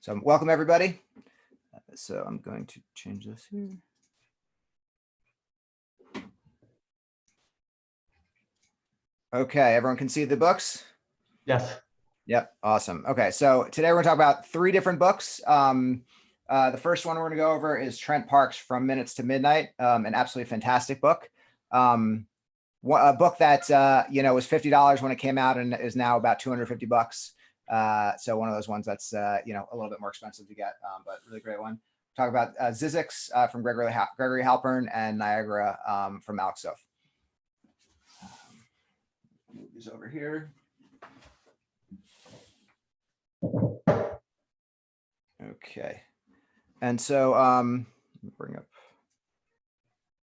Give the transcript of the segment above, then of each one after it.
So welcome everybody. So I'm going to change this here. Okay, everyone can see the books? Yes. Yep, awesome. Okay, so today we're gonna talk about 3 different books. The first one we're gonna go over is Trent Parke's From Minutes to Midnight, an absolutely fantastic book. A book that was $50 when it came out and is now about $250. So one of those ones that's a little bit more expensive to get, but really great one. Talk about ZZYZX from Gregory Halpern and Niagara from Alec Soth. Move these over here. Okay, and so bring up.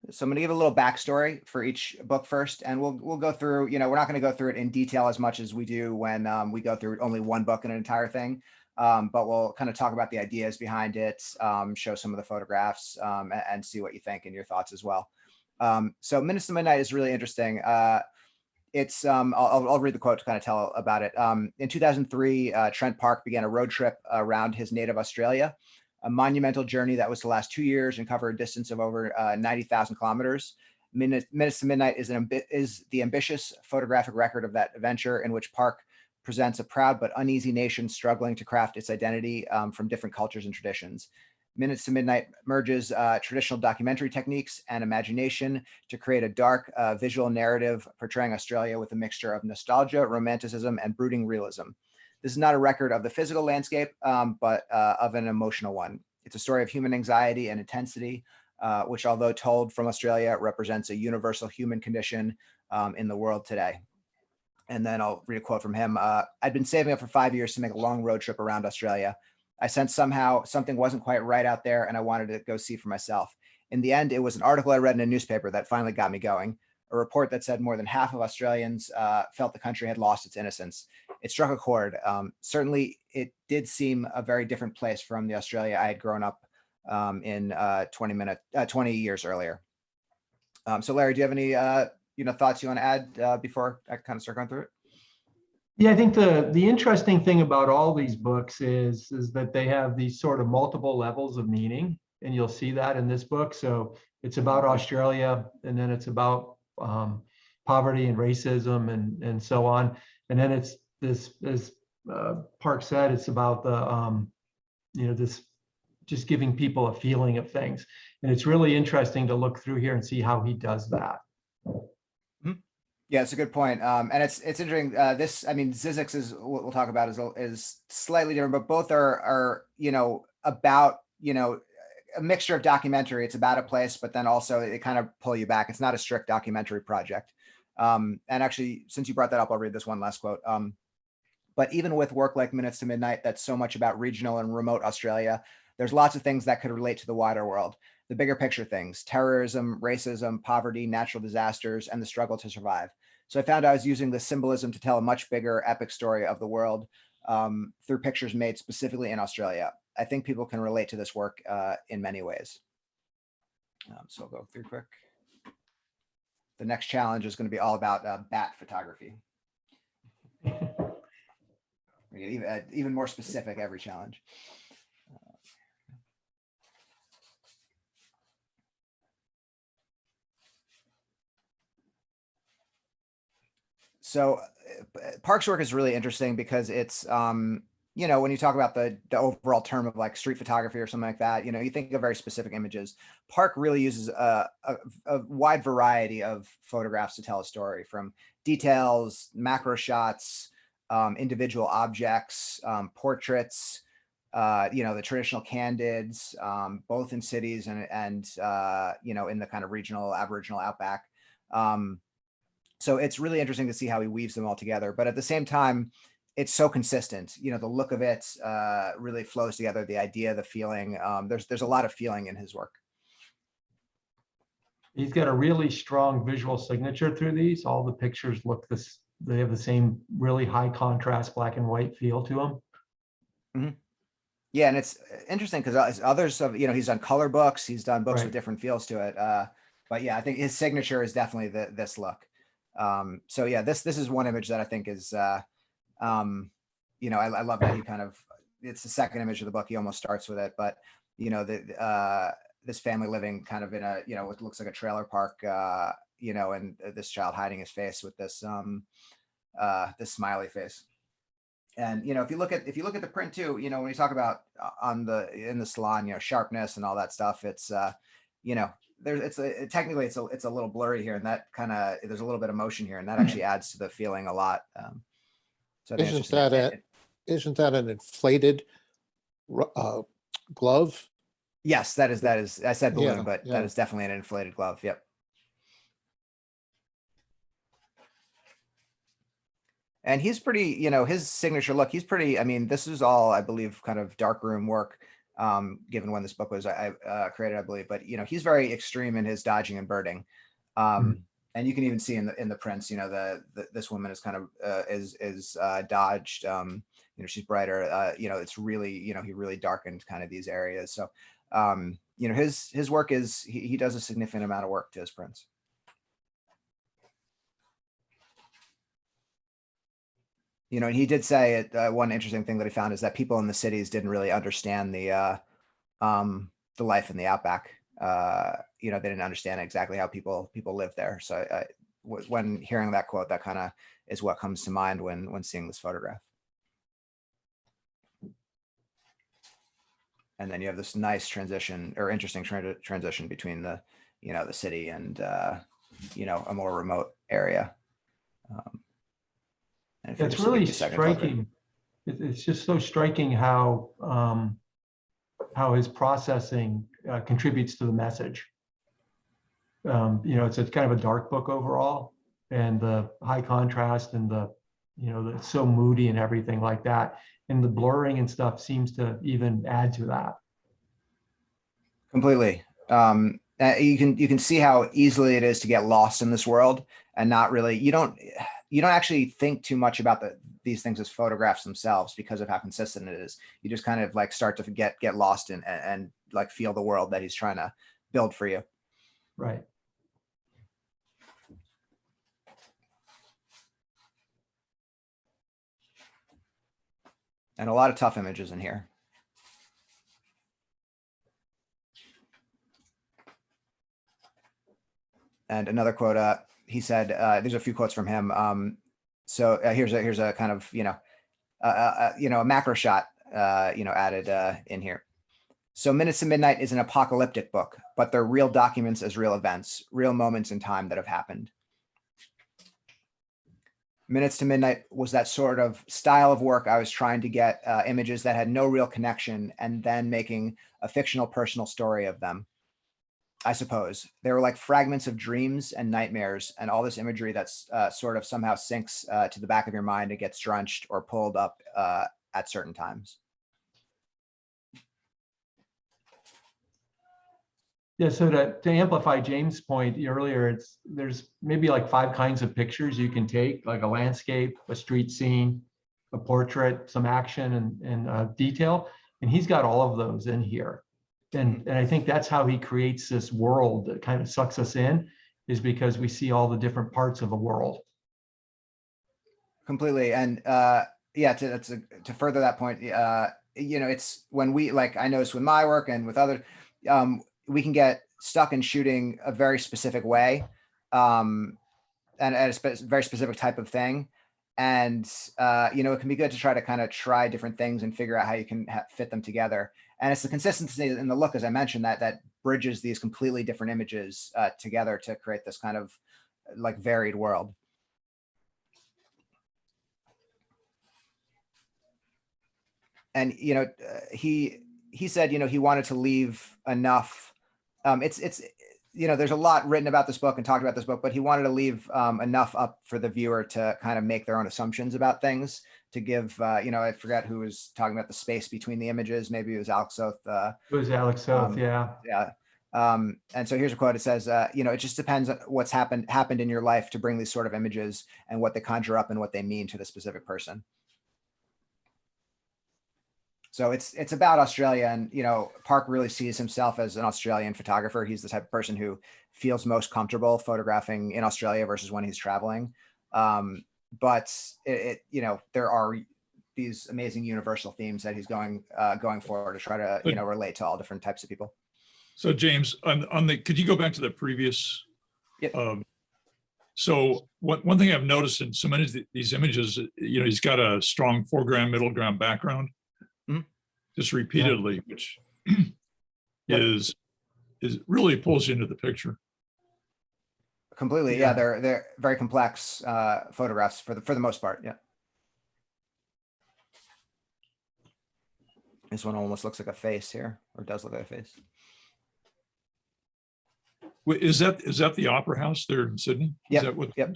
So I'm going to give a little backstory for each book first, and we'll go through. We're not going to go through it in detail as much as we do when we go through only one book in an entire thing. But we'll kind of talk about the ideas behind it, show some of the photographs, and see what you think and your thoughts as well. So Minutes to Midnight is really interesting. It's I'll read the quote to kind of tell about it. In 2003, Trent Parke began a road trip around his native Australia, a monumental journey that was to last 2 years and cover a distance of over 90,000 kilometers. Minutes to Midnight is the ambitious photographic record of that adventure, in which Parke presents a proud but uneasy nation struggling to craft its identity from different cultures and traditions. Minutes to Midnight merges traditional documentary techniques and imagination to create a dark visual narrative portraying Australia with a mixture of nostalgia, romanticism, and brooding realism. This is not a record of the physical landscape, but of an emotional one. It's a story of human anxiety and intensity, which, although told from Australia, represents a universal human condition in the world today. And then I'll read a quote from him. I'd been saving up for 5 years to make a long road trip around Australia. I sensed somehow something wasn't quite right out there, and I wanted to go see for myself. In the end, it was an article I read in a newspaper that finally got me going. A report that said more than half of Australians felt the country had lost its innocence. It struck a chord. Certainly, it did seem a very different place from the Australia I had grown up in 20 years earlier. So, Larry, do you have any thoughts you want to add before I kind of start going through it? Yeah, I think the interesting thing about all these books is that they have these sort of multiple levels of meaning, and you'll see that in this book. So it's about Australia, and then it's about poverty and racism and so on. And then it's this, as Parke said, it's about the this just giving people a feeling of things. And it's really interesting to look through here and see how he does that. Yeah, it's a good point. And it's interesting. ZZYZX is what we'll talk about is slightly different, but both are about a mixture of documentary. It's about a place, but then also they kind of pull you back. It's not a strict documentary project. And actually, since you brought that up, I'll read this one last quote. But even with work like Minutes to Midnight, that's so much about regional and remote Australia, there's lots of things that could relate to the wider world. The bigger picture things: terrorism, racism, poverty, natural disasters, and the struggle to survive. So I found I was using the symbolism to tell a much bigger epic story of the world through pictures made specifically in Australia. I think people can relate to this work in many ways. So I'll go through quick. The next challenge is going to be all about bat photography. Even more specific every challenge. So Parke's work is really interesting because it's, when you talk about the overall term of like street photography or something like that, you think of very specific images. Parke really uses a wide variety of photographs to tell a story, from details, macro shots, individual objects, portraits, the traditional candids, both in cities and in the kind of regional Aboriginal outback. So it's really interesting to see how he weaves them all together. But at the same time, it's so consistent. The look of it really flows together. The idea, the feeling. There's a lot of feeling in his work. He's got a really strong visual signature through these. All the pictures look this. They have the same really high contrast black and white feel to them. Mm-hmm. Yeah, and it's interesting because others have, he's done color books. He's done books with different feels to it. But yeah, I think his signature is definitely this look. So yeah, this is one image that I think is, I love that he kind of it's the second image of the book. He almost starts with it, but this family living kind of in a, what looks like a trailer park, and this child hiding his face with this this smiley face. And if you look at the print too, when you talk about in the salon, sharpness and all that stuff, it's technically it's a little blurry here, and that kind of, there's a little bit of motion here, and that actually adds to the feeling a lot. So I think isn't that an inflated glove? Yes, that is. I said balloon, Yeah, but yeah. that is definitely an inflated glove. Yep. And he's pretty, his signature look, he's pretty, I mean, this is all, I believe, kind of darkroom work, given when this book was created, I believe. But, he's very extreme in his dodging and birding. And you can even see in the prints, this woman is kind of is dodged. She's brighter. It's really, he really darkened kind of these areas. So, his work is, he does a significant amount of work to his prints. And he did say it. One interesting thing that he found is that people in the cities didn't really understand the life in the outback. They didn't understand exactly how people live there. So when hearing that quote, that kind of is what comes to mind when seeing this photograph. And then you have this nice transition, or interesting transition between the city and a more remote area. It's really striking. It's just so striking how his processing contributes to the message. It's kind of a dark book overall, and the high contrast and it's so moody and everything like that. And the blurring and stuff seems to even add to that. Completely. You can see how easily it is to get lost in this world and not really, you don't actually think too much about these things as photographs themselves because of how consistent it is. You just kind of like start to get lost in and like feel the world that he's trying to build for you. Right. And a lot of tough images in here. And another quote, he said, there's a few quotes from him. So here's a kind of, a macro shot, added in here. So Minutes to Midnight is an apocalyptic book, but they're real documents as real events, real moments in time that have happened. Minutes to Midnight was that sort of style of work I was trying to get images that had no real connection and then making a fictional personal story of them. I suppose they were like fragments of dreams and nightmares, and all this imagery that's sort of somehow sinks to the back of your mind and gets drenched or pulled up at certain times. Yeah, so to amplify James' point earlier, there's maybe like 5 kinds of pictures you can take, like a landscape, a street scene, a portrait, some action and detail, and he's got all of those in here. And I think that's how he creates this world that kind of sucks us in, is because we see all the different parts of a world. Completely. And to further that point, it's when we, like, I notice with my work and with other, we can get stuck in shooting a very specific way, and a very specific type of thing. And, it can be good to try different things and figure out how you can fit them together. And it's the consistency in the look, as I mentioned, that bridges these completely different images together to create this kind of like varied world. And, he said, he wanted to leave enough. There's a lot written about this book and talked about this book, but he wanted to leave enough up for the viewer to kind of make their own assumptions about things, to give, I forget who was talking about the space between the images. Maybe it was Alec Soth. It was Alec Soth, yeah. Yeah. And so here's a quote. It says, it just depends on what's happened in your life to bring these sort of images and what they conjure up and what they mean to the specific person. So it's about Australia, and Parke really sees himself as an Australian photographer. He's the type of person who feels most comfortable photographing in Australia versus when he's traveling. But there are these amazing universal themes that he's going for to try to, you know, relate to all different types of people. So James, on the, could you go back to the previous? Yep. So one thing I've noticed in so many of these images, you know, he's got a strong foreground, middle ground, background, just repeatedly, which is really pulls you into the picture. Completely, yeah. They're very complex photographs for the most part. Yeah. This one almost looks like a face here, or does look like a face. Wait, is that the Opera House there in Sydney? Yep. Is that what? Yep.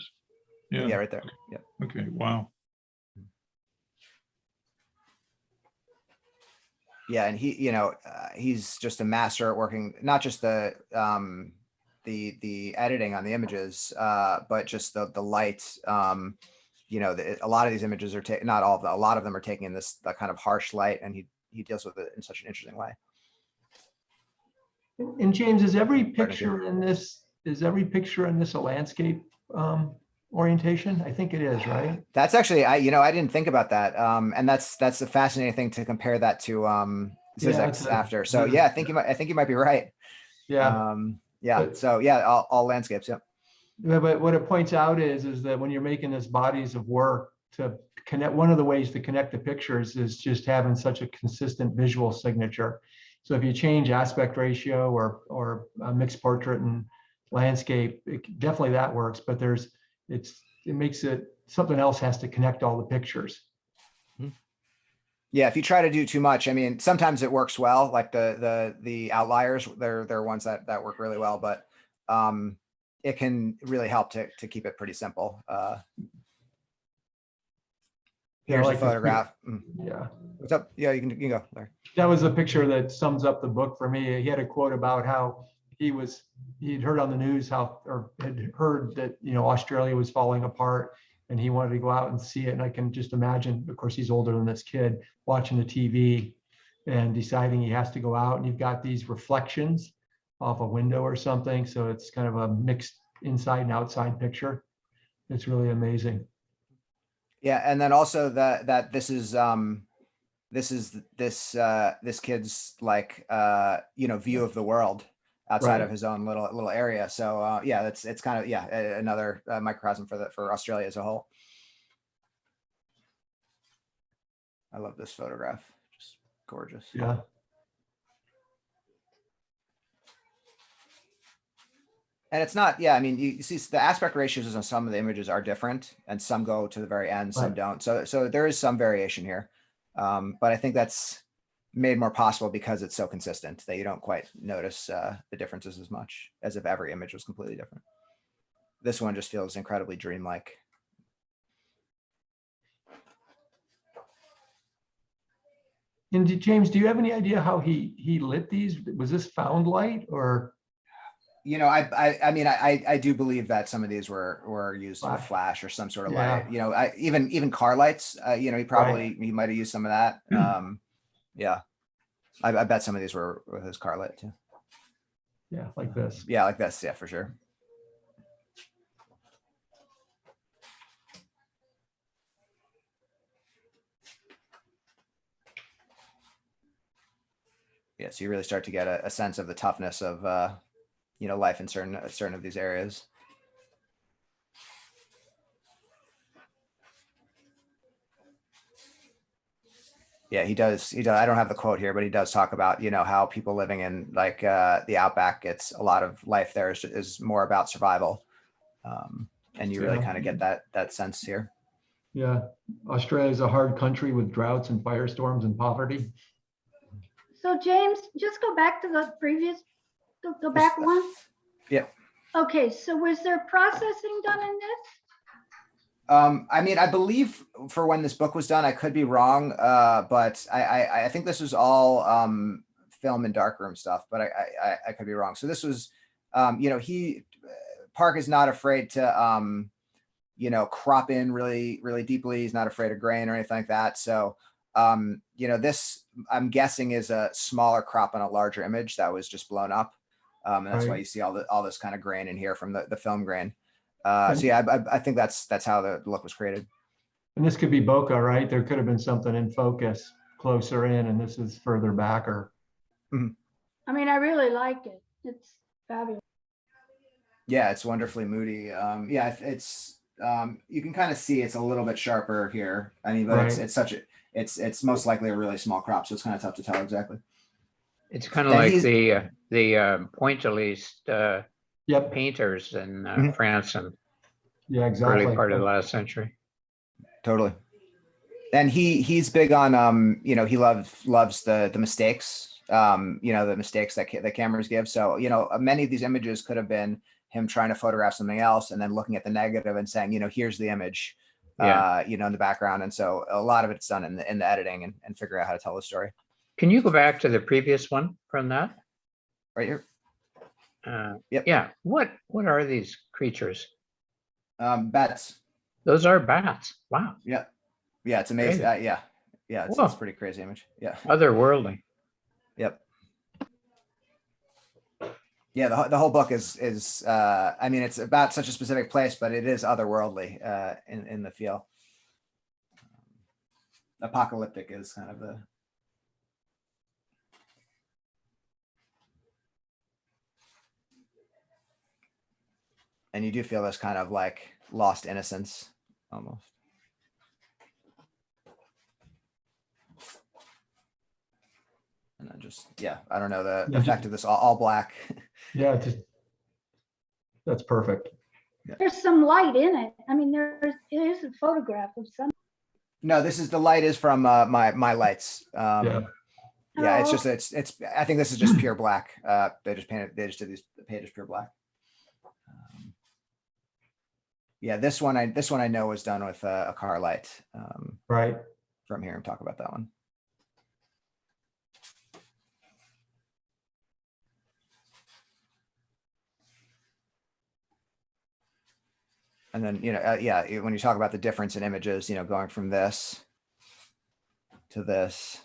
Yeah. Yeah, right there. Yeah. Okay. Wow. Yeah, and he, you know, he's just a master at working, not just the editing on the images, but just the light. You know, a lot of these images are taken, not all of them, a lot of them are taking in this kind of harsh light, and he deals with it in such an interesting way. And James, is every picture in this a landscape orientation? I think it is, right? That's actually, I didn't think about that. And that's a fascinating thing to compare that to ZZYZX after. So yeah, I think you might be right. Yeah. Yeah. So yeah, all landscapes. Yeah. But what it points out is that when you're making this bodies of work to connect, one of the ways to connect the pictures is just having such a consistent visual signature. So if you change aspect ratio or a mixed portrait and landscape, definitely that works. But it makes it, something else has to connect all the pictures. Yeah, if you try to do too much, I mean, sometimes it works well, like the outliers, they're ones that work really well, but it can really help to keep it pretty simple. Here's a photograph. Yeah. What's up? Yeah, you can go there. That was a picture that sums up the book for me. He had a quote about how he'd heard on the news or had heard that, you know, Australia was falling apart, and he wanted to go out and see it. And I can just imagine, of course, he's older than this kid, watching the TV and deciding he has to go out, and you've got these reflections off a window or something. So it's kind of a mixed inside and outside picture. It's really amazing. Yeah, and then also that this kid's like you know, view of the world outside of his own little area. So yeah, it's kind of, yeah, another microcosm for Australia as a whole. I love this photograph, just gorgeous. Yeah. And it's not, yeah, I mean, you see the aspect ratios on some of the images are different, and some go to the very end, some don't. So there is some variation here. But I think that's made more possible because it's so consistent that you don't quite notice the differences as much as if every image was completely different. This one just feels incredibly dreamlike. And James, do you have any idea how he lit these? Was this found light or? You know, I mean, I do believe that some of these were used with flash or some sort of light. You know, even car lights. You know, he might have used some of that. Yeah, I bet some of these were with his car light too. Yeah, like this. Yeah, like this. Yeah, for sure. Yeah, so you really start to get a sense of the toughness of you know, life in certain of these areas. Yeah, he does. I don't have the quote here, but he does talk about, you know, how people living in like the outback, it's a lot of life there is more about survival. And you really kind of get that sense here. Yeah, Australia is a hard country with droughts and firestorms and poverty. So James, just go back to the previous, go back one. Yeah. Okay, so was there processing done in this? I mean, I believe for when this book was done, I could be wrong, but I think this was all film and darkroom stuff, but I could be wrong. So this was, you know, Parke is not afraid to, you know, crop in really, really deeply. He's not afraid of grain or anything like that. So, you know, this, I'm guessing, is a smaller crop on a larger image that was just blown up. And that's why you see all this kind of grain in here from the film grain. So yeah, I think that's how the look was created. And this could be bokeh, right? There could have been something in focus closer in, and this is further back, or I mean, I really like it. It's fabulous. Yeah, it's wonderfully moody. Yeah, it's you can kind of see it's a little bit sharper here. I mean, but Right. it's such a it's most likely a really small crop, so it's kind of tough to tell exactly. It's kind of And like he's- the pointillist yep, painters in Mhm. France in yeah, exactly. early part of the last century. Totally. And he's big on he loves the mistakes, the mistakes that the cameras give. So, many of these images could have been him trying to photograph something else and then looking at the negative and saying, here's the image, Yeah. in the background. And so a lot of it's done in the editing and figure out how to tell the story. Can you go back to the previous one from that? Right here. Yep. Yeah. What are these creatures? Bats. Those are bats. Wow. Yeah. Yeah. It's amazing. Crazy. Yeah. It's Whoa. a pretty crazy image. Yeah. Otherworldly. Yep. Yeah, the whole book is I mean, it's about such a specific place, but it is otherworldly in the feel. Apocalyptic is kind of the and you do feel this kind of like lost innocence almost. And then just I don't know the Yeah, effect of this all black. Yeah, that's perfect. There's some light in it. I mean, it is a photograph of some. No, the light is from my lights. Yeah. Yeah, it's Oh. just it's I think this is just pure black. They just did these pages pure black. Yeah, this one I know was done with a car light. Right. From here and talk about that one. And then, when you talk about the difference in images, going from this to this.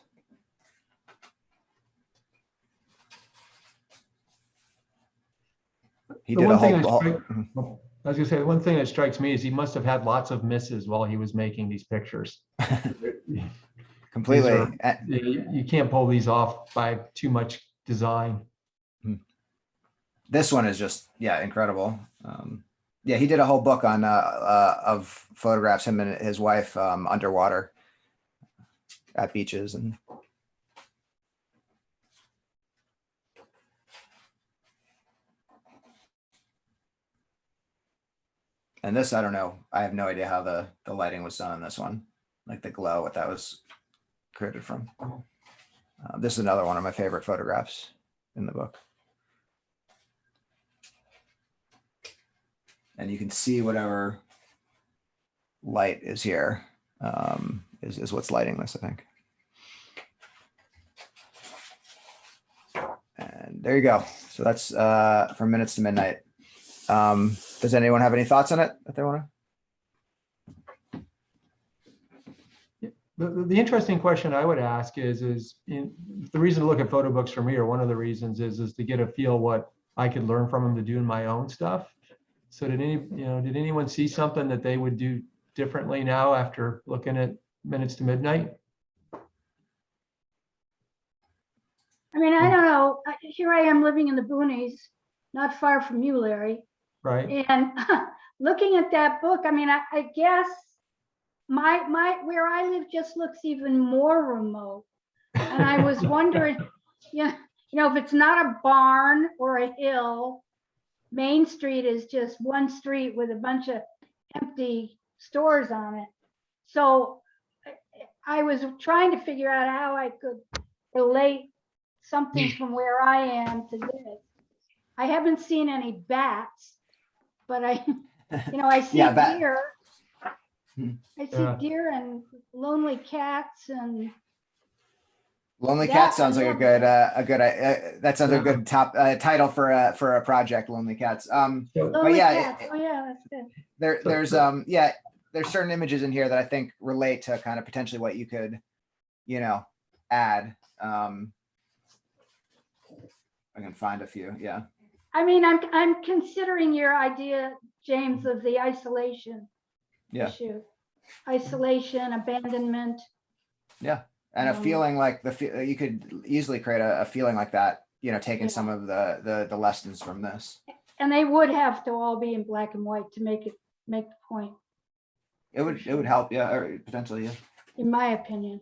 He The did one a thing whole. I was gonna say, one thing that strikes me is he must have had lots of misses while he was making these pictures. Completely. You can't pull these off by too much design. This one is just incredible. Yeah, he did a whole book on of photographs him and his wife underwater at beaches and this, I don't know. I have no idea how the lighting was done on this one, like the glow, what that was created from. This is another one of my favorite photographs in the book. And you can see whatever light is here is what's lighting this, I think. And there you go. So that's From Minutes to Midnight. Does anyone have any thoughts on it that they want to? The interesting question I would ask is the reason to look at photo books for me, or one of the reasons is to get a feel what I could learn from them to do in my own stuff. So did anyone see something that they would do differently now after looking at Minutes to Midnight? I mean, I don't know. Here I am living in the boonies, not far from you, Larry. Right. And looking at that book, I mean, I guess my where I live just looks even more remote. And I was wondering, if it's not a barn or a hill, Main Street is just one street with a bunch of empty stores on it. So I was trying to figure out how I could relate something from where I am to this. I haven't seen any bats, but I see deer. I see deer and lonely cats and. Lonely Cat sounds like that sounds like a good top title for a project. Lonely Cats. Lonely Cats. Oh yeah, that's good. There's certain images in here that I think relate to kind of potentially what you could, add. I can find a few. Yeah. I mean, I'm considering your idea, James, of the isolation issue. isolation, abandonment. Yeah. And a Um, feeling like you could easily create a feeling like that, you know, taking Yeah. some of the lessons from this. And they would have to all be in black and white to make the point, It would help, yeah, or potentially, yeah. in my opinion.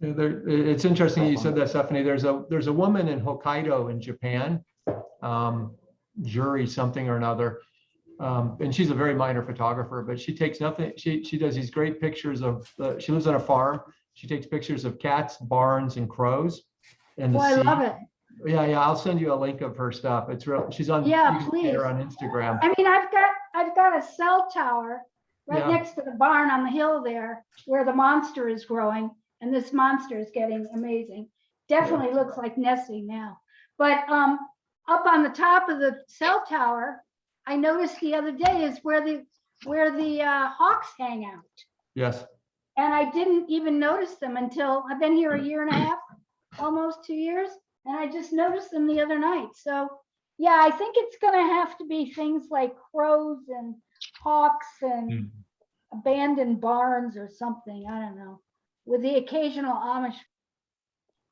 It's interesting you said that, Stephanie. There's a woman in Hokkaido in Japan, Juri something or another. And she's a very minor photographer, but she takes nothing. She does these great pictures of, she lives on a farm. She takes pictures of cats, barns, and crows. And Oh, I love it. Yeah, I'll send you a link of her stuff. It's real. She's on, Yeah, you can see her please. on Instagram. I mean, I've got a cell tower right Yeah. next to the barn on the hill there where the monster is growing, and this monster is getting amazing. Definitely looks like Nessie now. But up on the top of the cell tower, I noticed the other day is where the hawks hang out. Yes. And I didn't even notice them until I've been here a year and a half, almost 2 years, and I just noticed them the other night. So yeah, I think it's gonna have to be things like crows and hawks and abandoned barns or something, I don't know, with the occasional Amish,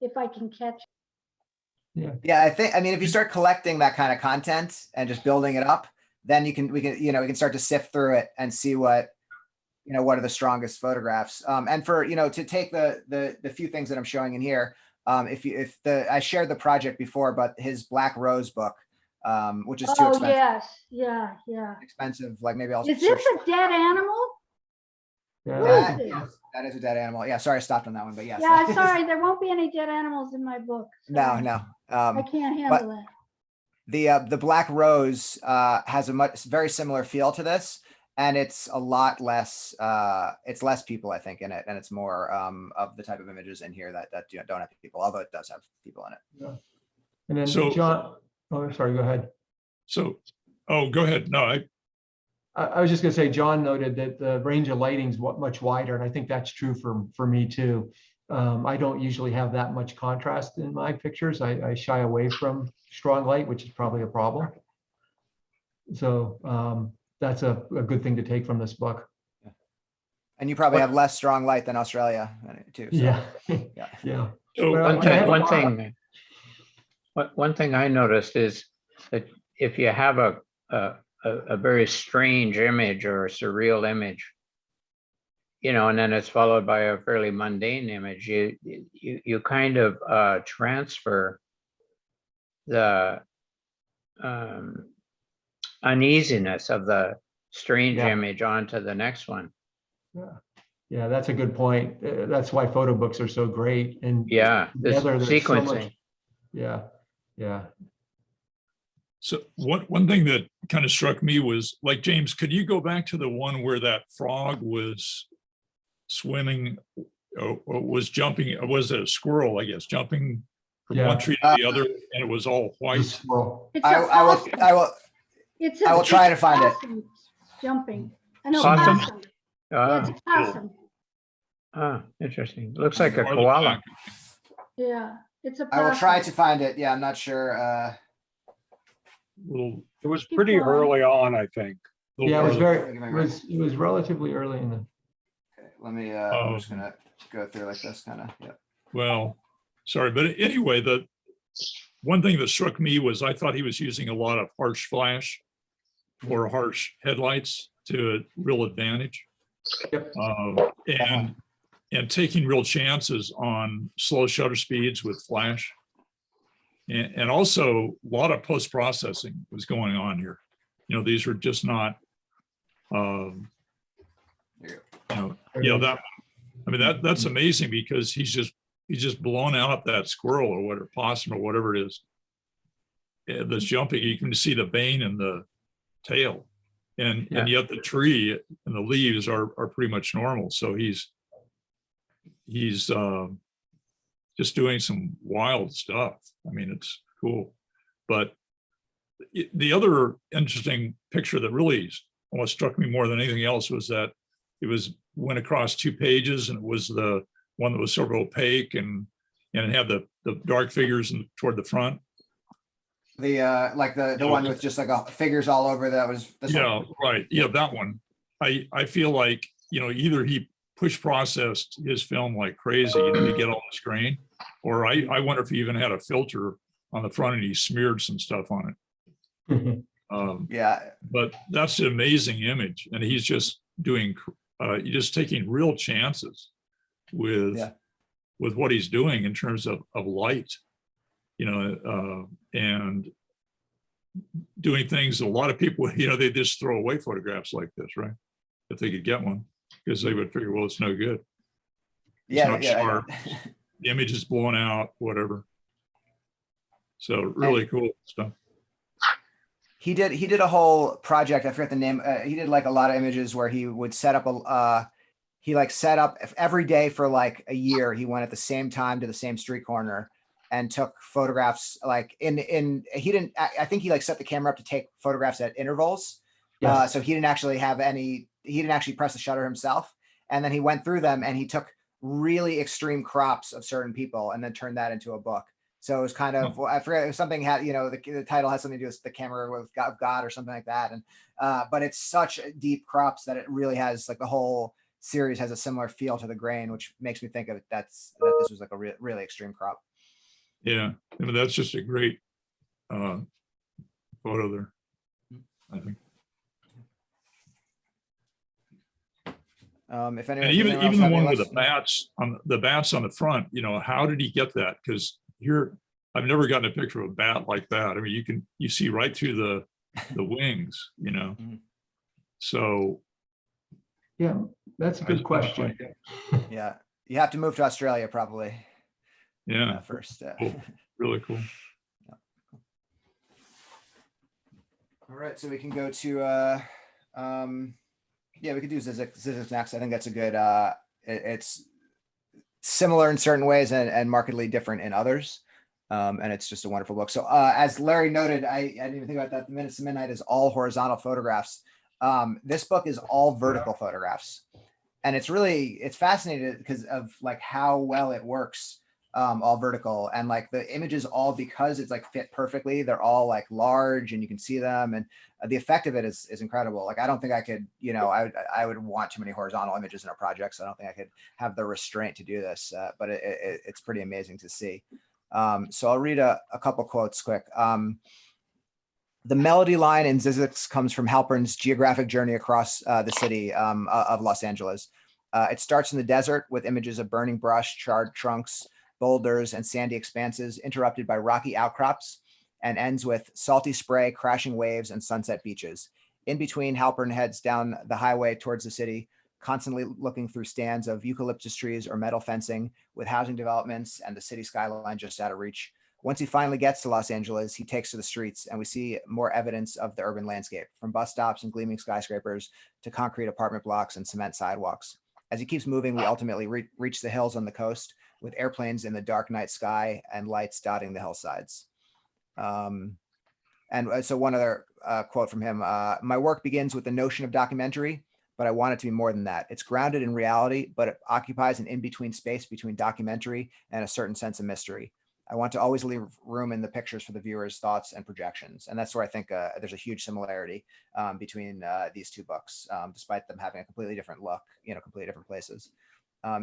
if I can catch. Yeah, I mean, if you start collecting that kind of content and just building it up, then we can start to sift through it and see what are the strongest photographs. And for, to take the few things that I'm showing in here, I shared the project before, but his Black Rose book, which is too Oh, expensive. yes, yeah. Expensive, like maybe I'll Is search. this a dead animal? Yeah. What is this? That is a dead animal. Yeah, sorry, I stopped on that one, but yes. Yeah, sorry, there won't be any dead animals in my book. No, Sorry. no. I can't handle that. The Black Rose has a very similar feel to this, and it's a lot less. It's less people, I think, in it, and it's more of the type of images in here that don't have people, although it does have people in it. Yeah. And then So- John, oh, sorry, go ahead. So, go ahead. No, I was just gonna say, John noted that the range of lighting is much wider, and I think that's true for me too. I don't usually have that much contrast in my pictures. I shy away from strong light, which is probably a problem. So that's a good thing to take from this book. And you probably have less strong light than Australia too. So, Yeah, yeah. yeah. so Well, One thing I noticed is that if you have a very strange image or a surreal image, and then it's followed by a fairly mundane image, you kind of transfer the uneasiness of the strange Yeah. image onto the next one. Yeah, that's a good point. That's why photo books are so great. And Yeah, this together there's so much- sequencing. Yeah. So one thing that kind of struck me was, like, James, could you go back to the one where that frog was swimming, or was jumping, or was it a squirrel, I guess, jumping from Yeah. one tree to the other, and it was all white? Well, It's a I will. It's I will try to find it. possum Jumping. I know Possum? possum. Yeah, it's a possum. Interesting. Looks like a Farther koala. back. Yeah, it's a I will try possum. to find it. Yeah, I'm not sure. Little, It was Keep pretty going. early on, I think. little yeah, it was farther. it was relatively early in the. Okay, let me. I'm just gonna go through like this, kind of. Yeah. Well, sorry, but anyway, the one thing that struck me was I thought he was using a lot of harsh flash or harsh headlights to real advantage. Yep. And taking real chances on slow shutter speeds with flash. And also a lot of post-processing was going on here. These were just not, There you go. that, I mean, that's amazing, because he's just blown out that squirrel or whatever, possum or whatever it is. That's jumping. You can see the vein in the tail, and yet the tree and the leaves are pretty much normal. So he's just doing some wild stuff. I mean, it's cool. But the other interesting picture that really almost struck me more than anything else was that it went across 2 pages, and it was the one that was sort of opaque, and it had the dark figures toward the front. The one with just like figures all over. That was. This one. Yeah, right. Yeah, that one. I feel like, either he push processed his film like crazy, to get all this grain, or I wonder if he even had a filter on the front and he smeared some stuff on it. Yeah. But that's an amazing image, and he's just doing, he's just taking real chances with Yeah. with what he's doing in terms of light, and doing things a lot of people, they just throw away photographs like this, right? If they could get one, because they would figure, well, it's no good. It's Yeah. not Yeah. I know. sharp. The image is blown out, whatever. So really cool stuff. He did a whole project. I forget the name. He did like a lot of images where he would set up he like set up every day for like a year. He went at the same time to the same street corner and took photographs like he didn't, I think he like set the camera up to take photographs at intervals. Yes. So he didn't actually press the shutter himself. And then he went through them and he took really extreme crops of certain people and then turned that into a book. So it was kind of, I forget, it was something had, the title has something to do with the camera with God or something like that. And, but it's such deep crops that it really has like the whole series has a similar feel to the grain, which makes me think of that this was like a really extreme crop. Yeah, that's just a great photo there, I think. If anyone, And even anyone else the have any one with last- the bats on the front, how did he get that? Because I've never gotten a picture of a bat like that. I mean, you see right through the wings, Mhm. So Yeah, that's a good question. Yeah, you have to move to Australia probably Yeah, first. cool. Really cool. All right, so we can go to yeah, we could do ZZYZX next. I think that's a good it's similar in certain ways and markedly different in others. And it's just a wonderful book. So as Larry noted, I didn't even think about that. The Minutes to Midnight is all horizontal photographs. This book is all vertical photographs. And it's fascinating because of like how well it works, all vertical, and like the images all, because it's like fit perfectly, they're all like large and you can see them, and the effect of it is incredible. Like I don't think I could, I would want too many horizontal images in a project, so I don't think I could have the restraint to do this, but it's pretty amazing to see. So I'll read a couple quotes quick. The melody line in ZZYZX comes from Halpern's geographic journey across the city of Los Angeles. It starts in the desert with images of burning brush, charred trunks, boulders, and sandy expanses interrupted by rocky outcrops, and ends with salty spray, crashing waves, and sunset beaches. In between, Halpern heads down the highway towards the city, constantly looking through stands of eucalyptus trees or metal fencing with housing developments and the city skyline just out of reach. Once he finally gets to Los Angeles, he takes to the streets, and we see more evidence of the urban landscape, from bus stops and gleaming skyscrapers to concrete apartment blocks and cement sidewalks. As he keeps moving, we ultimately reach the hills on the coast, with airplanes in the dark night sky and lights dotting the hillsides. And so one other quote from him, my work begins with the notion of documentary, but I want it to be more than that. It's grounded in reality, but it occupies an in-between space between documentary and a certain sense of mystery. I want to always leave room in the pictures for the viewer's thoughts and projections. And that's where I think there's a huge similarity between these two books, despite them having a completely different look, completely different places.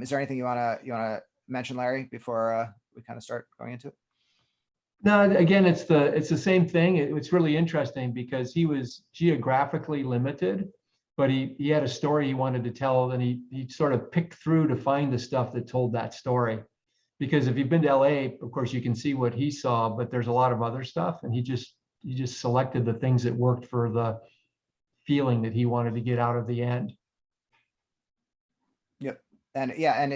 Is there anything you wanna mention, Larry, before we kind of start going into it? No, again, it's the same thing. It's really interesting because he was geographically limited, but he had a story he wanted to tell, and he sort of picked through to find the stuff that told that story. Because if you've been to LA, of course, you can see what he saw, but there's a lot of other stuff, and he just selected the things that worked for the feeling that he wanted to get out of the end. Yep. And yeah, and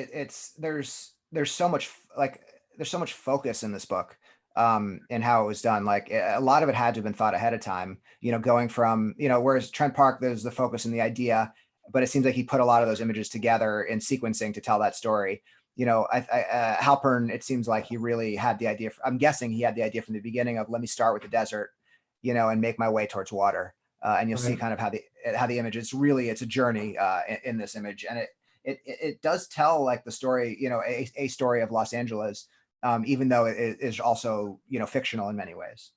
there's so much focus in this book in how it was done. Like a lot of it had to have been thought ahead of time, going from, whereas Trent Parke, there's the focus and the idea, but it seems like he put a lot of those images together in sequencing to tell that story. Halpern, it seems like he really had the idea. I'm guessing he had the idea from the beginning of, let me start with the desert, and make my way towards water. And you'll see kind of how the image is really, it's a journey in this image. And it does tell like the story, a story of Los Angeles, even though it is also, fictional in many ways.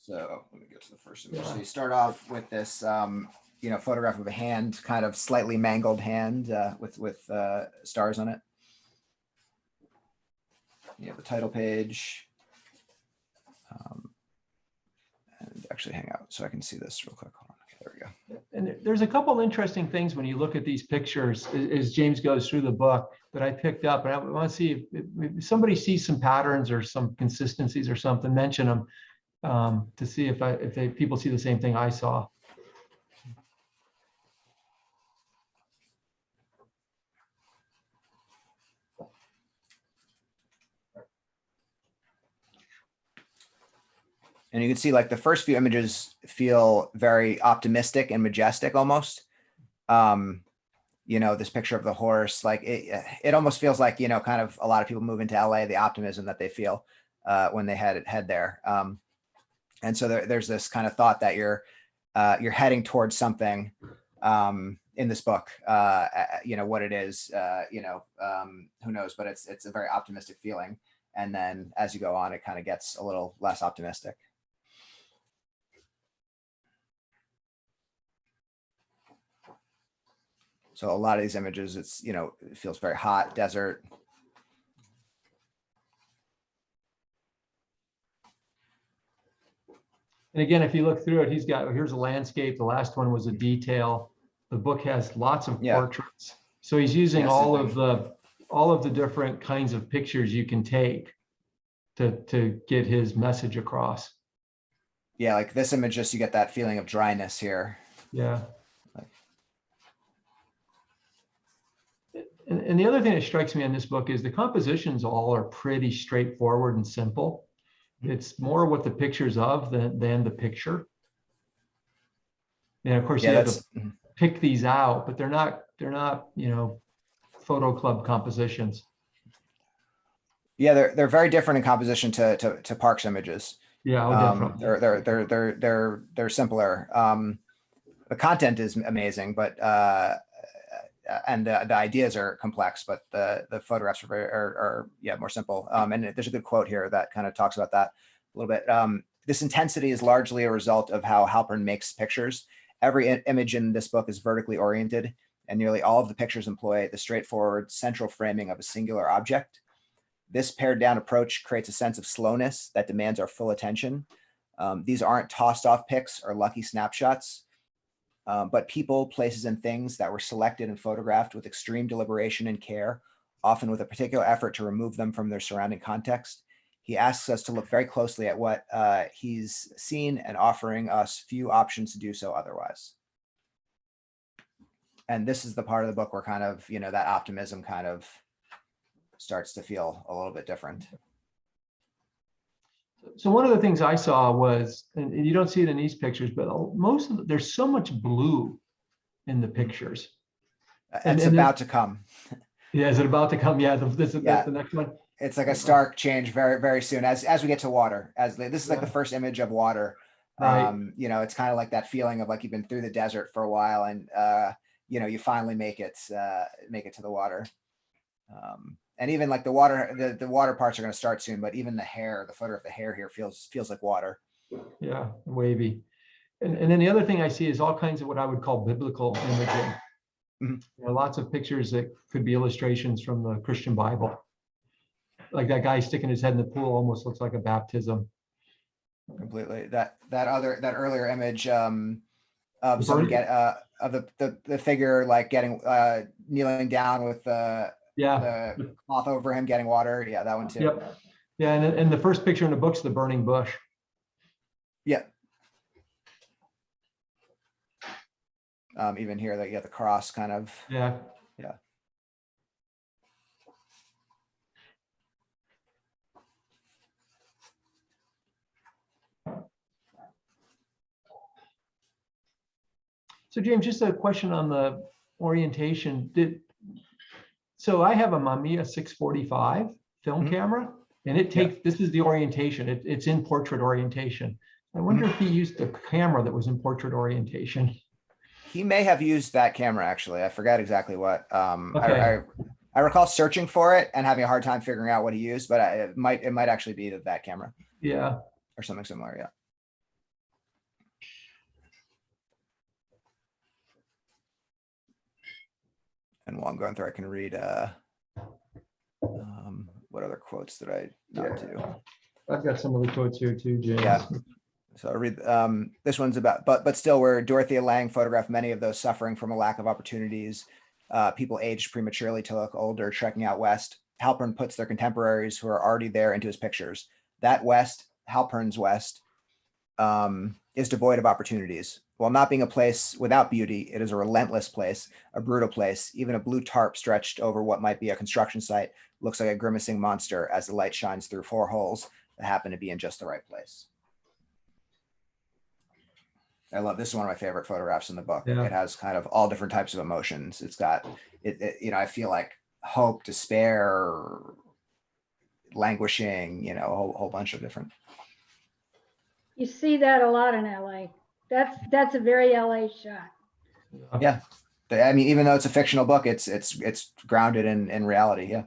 So let me go to the first image. So you start off with this, photograph of a hand, kind of slightly mangled hand with stars on it. You have the title page. And actually hang out so I can see this real quick. Hold on. Okay, there we go. And there's a couple interesting things when you look at these pictures as James goes through the book that I picked up. And I want to see if somebody sees some patterns or some consistencies or something, mention them to see if people see the same thing I saw. And you can see like the first few images feel very optimistic and majestic almost. This picture of the horse, like it almost feels like, kind of a lot of people move into LA, the optimism that they feel when they head there. And so there's this kind of thought that you're heading towards something in this book, what it is, who knows, but it's a very optimistic feeling. And then as you go on, it kind of gets a little less optimistic. So a lot of these images, it feels very hot, desert. And again, if you look through it, here's a landscape. The last one was a detail. The book has lots of portraits. So he's using Yes, all of the different kinds of pictures you can take to get his message across. Yeah, like this image, just you get that feeling of dryness here. Yeah. And the other thing that strikes me in this book is the compositions all are pretty straightforward and simple. It's more what the picture's of than the picture. And of course, you have to pick these out, but they're not photo club compositions. Yeah, they're very different in composition to Parke's images. Yeah, definitely. They're simpler. The content is amazing, but and the ideas are complex, but the photographs are more simple. And there's a good quote here that kind of talks about that a little bit. This intensity is largely a result of how Halpern makes pictures. Every image in this book is vertically oriented, and nearly all of the pictures employ the straightforward central framing of a singular object. This pared down approach creates a sense of slowness that demands our full attention. These aren't tossed off pics or lucky snapshots, but people, places, and things that were selected and photographed with extreme deliberation and care, often with a particular effort to remove them from their surrounding context. He asks us to look very closely at what he's seen and offering us few options to do so otherwise. And this is the part of the book where kind of, that optimism kind of starts to feel a little bit different. So one of the things I saw was, and you don't see it in these pictures, but there's so much blue in the pictures. It's about to come. Yeah, is it about to come? Yeah, that's the next one. It's like a stark change very, very soon as we get to water. This is like the first image of water. Right. It's kind of like that feeling of like you've been through the desert for a while, and you finally make it to the water. And even like the water parts are going to start soon, but even the photo of the hair here feels like water. Yeah, wavy. And then the other thing I see is all kinds of what I would call biblical imaging. Mm-hmm. Lots of pictures that could be illustrations from the Christian Bible. Like that guy sticking his head in the pool almost looks like a baptism. Completely. That earlier image of the figure like getting kneeling down with the cloth over him getting water. Yeah, that one too. Yep. Yeah, and the first picture in the book's the burning bush. Yeah. Even here, that you got the cross kind of. Yeah. Yeah. So James, just a question on the orientation. So I have a Mamiya 645 film camera, and this is the orientation. It's in portrait orientation. I wonder if he used a camera that was in portrait orientation. He may have used that camera, actually. I forgot exactly what. Okay. I recall searching for it and having a hard time figuring out what he used, but it might actually be that camera. Yeah. Or something similar, yeah. And while I'm going through, I can read what other quotes did I not do? I've got some of the quotes here too, James. Yeah. So I'll read this one's about, but still, where Dorothea Lange photographed many of those suffering from a lack of opportunities, people aged prematurely to look older, trekking out west. Halpern puts their contemporaries who are already there into his pictures. That West, Halpern's West, is devoid of opportunities. While not being a place without beauty, it is a relentless place, a brutal place. Even a blue tarp stretched over what might be a construction site looks like a grimacing monster as the light shines through 4 holes that happen to be in just the right place. I love this is one of my favorite photographs in the book. Yeah. It has kind of all different types of emotions. It's got you know, I feel like hope, despair, languishing, you know, a whole bunch of different. You see that a lot in LA. That's a very LA shot. Yeah. I mean, even though it's a fictional book, it's grounded in reality. Yeah.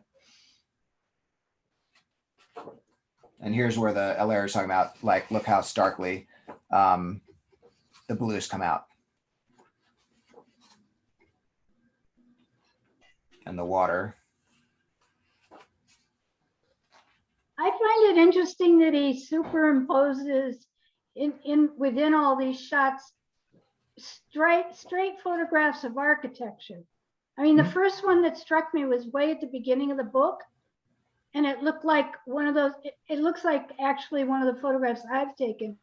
And here's where the LA is talking about, like, look how starkly the blues come out. And the water. I find it interesting that he superimposes within all these shots straight photographs of architecture. I mean, the first one that struck me was way at the beginning of the book, and it looked like one of those. It looks like actually one of the photographs I've taken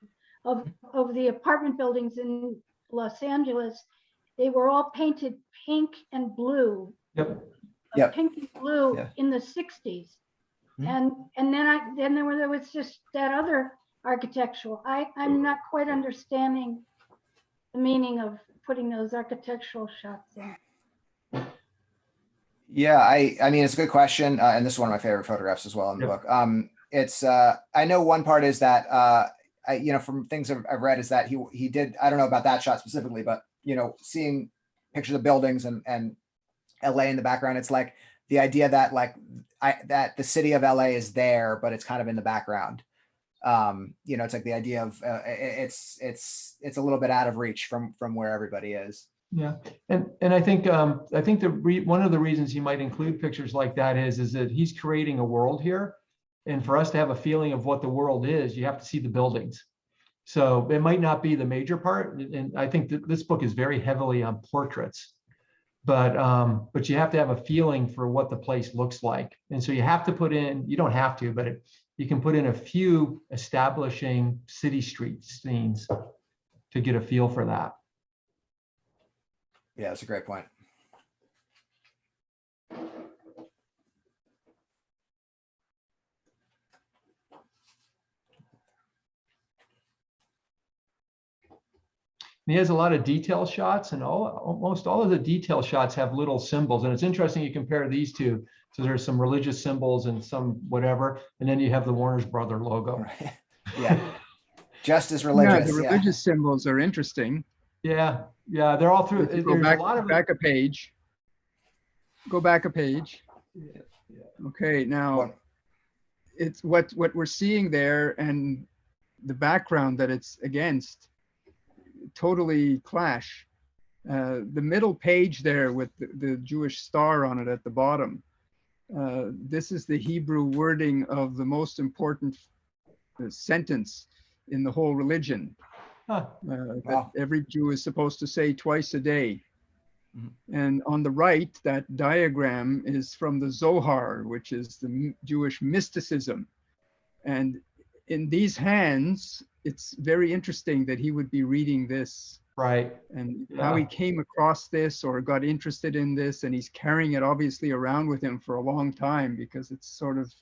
of the apartment buildings in Los Angeles. They were all painted pink and blue. Yep. Yep. Pink and blue Yeah. in the 60s. Mhm. And then there was just that other architectural. I'm not quite understanding the meaning of putting those architectural shots in. Yeah, I mean, it's a good question. And this is one of my favorite photographs as well in the Yep. book. It's I know one part is that you know, from things I've read is that he did, I don't know about that shot specifically, but you know, seeing pictures of buildings and LA in the background, it's like the idea that that the city of LA is there, but it's kind of in the background. You know, it's like the idea of it's a little bit out of reach from where everybody is. Yeah, and I think one of the reasons he might include pictures like that is that he's creating a world here, and for us to have a feeling of what the world is, you have to see the buildings. So it might not be the major part, and I think that this book is very heavily on portraits, but you have to have a feeling for what the place looks like, and so you have to put in. You don't have to, but you can put in a few establishing city street scenes to get a feel for that. Yeah, that's a great point. And he has a lot of detail shots, and almost all of the detail shots have little symbols. And it's interesting you compare these two. So there's some religious symbols and some whatever, and then you have the Warner's Brother logo. Right. Yeah, just as religious. Yeah, the religious symbols are interesting. Yeah, they're all through. If you There's go back, a lot of back a page. Go back a page. Yeah. Okay, now it's what we're seeing there, and the background that it's against totally clash. The middle page there with the Jewish star on it at the bottom. This is the Hebrew wording of the most important sentence in the whole religion. Huh. That every Jew is supposed to say twice a day. Mhm. And on the right, that diagram is from the Zohar, which is the Jewish mysticism. And in these hands, it's very interesting that he would be reading this. Right. And how he came across this or got interested in this, and he's carrying it obviously around with him for a long time because it's sort of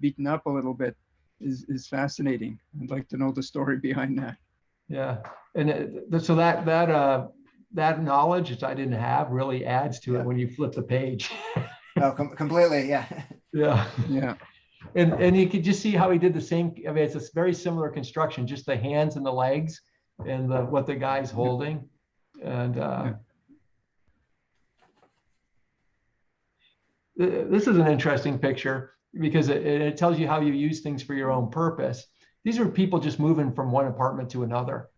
beaten up a little bit, is fascinating. I'd like to know the story behind that. Yeah, and so that knowledge that I didn't have really adds to it when you flip the page. Oh, completely. Yeah. Yeah. And you could just see how he did the same. I mean, it's a very similar construction, just the hands and the legs and what the guy's holding. And this is an interesting picture because it tells you how you use things for your own purpose. These are people just moving from one apartment to another.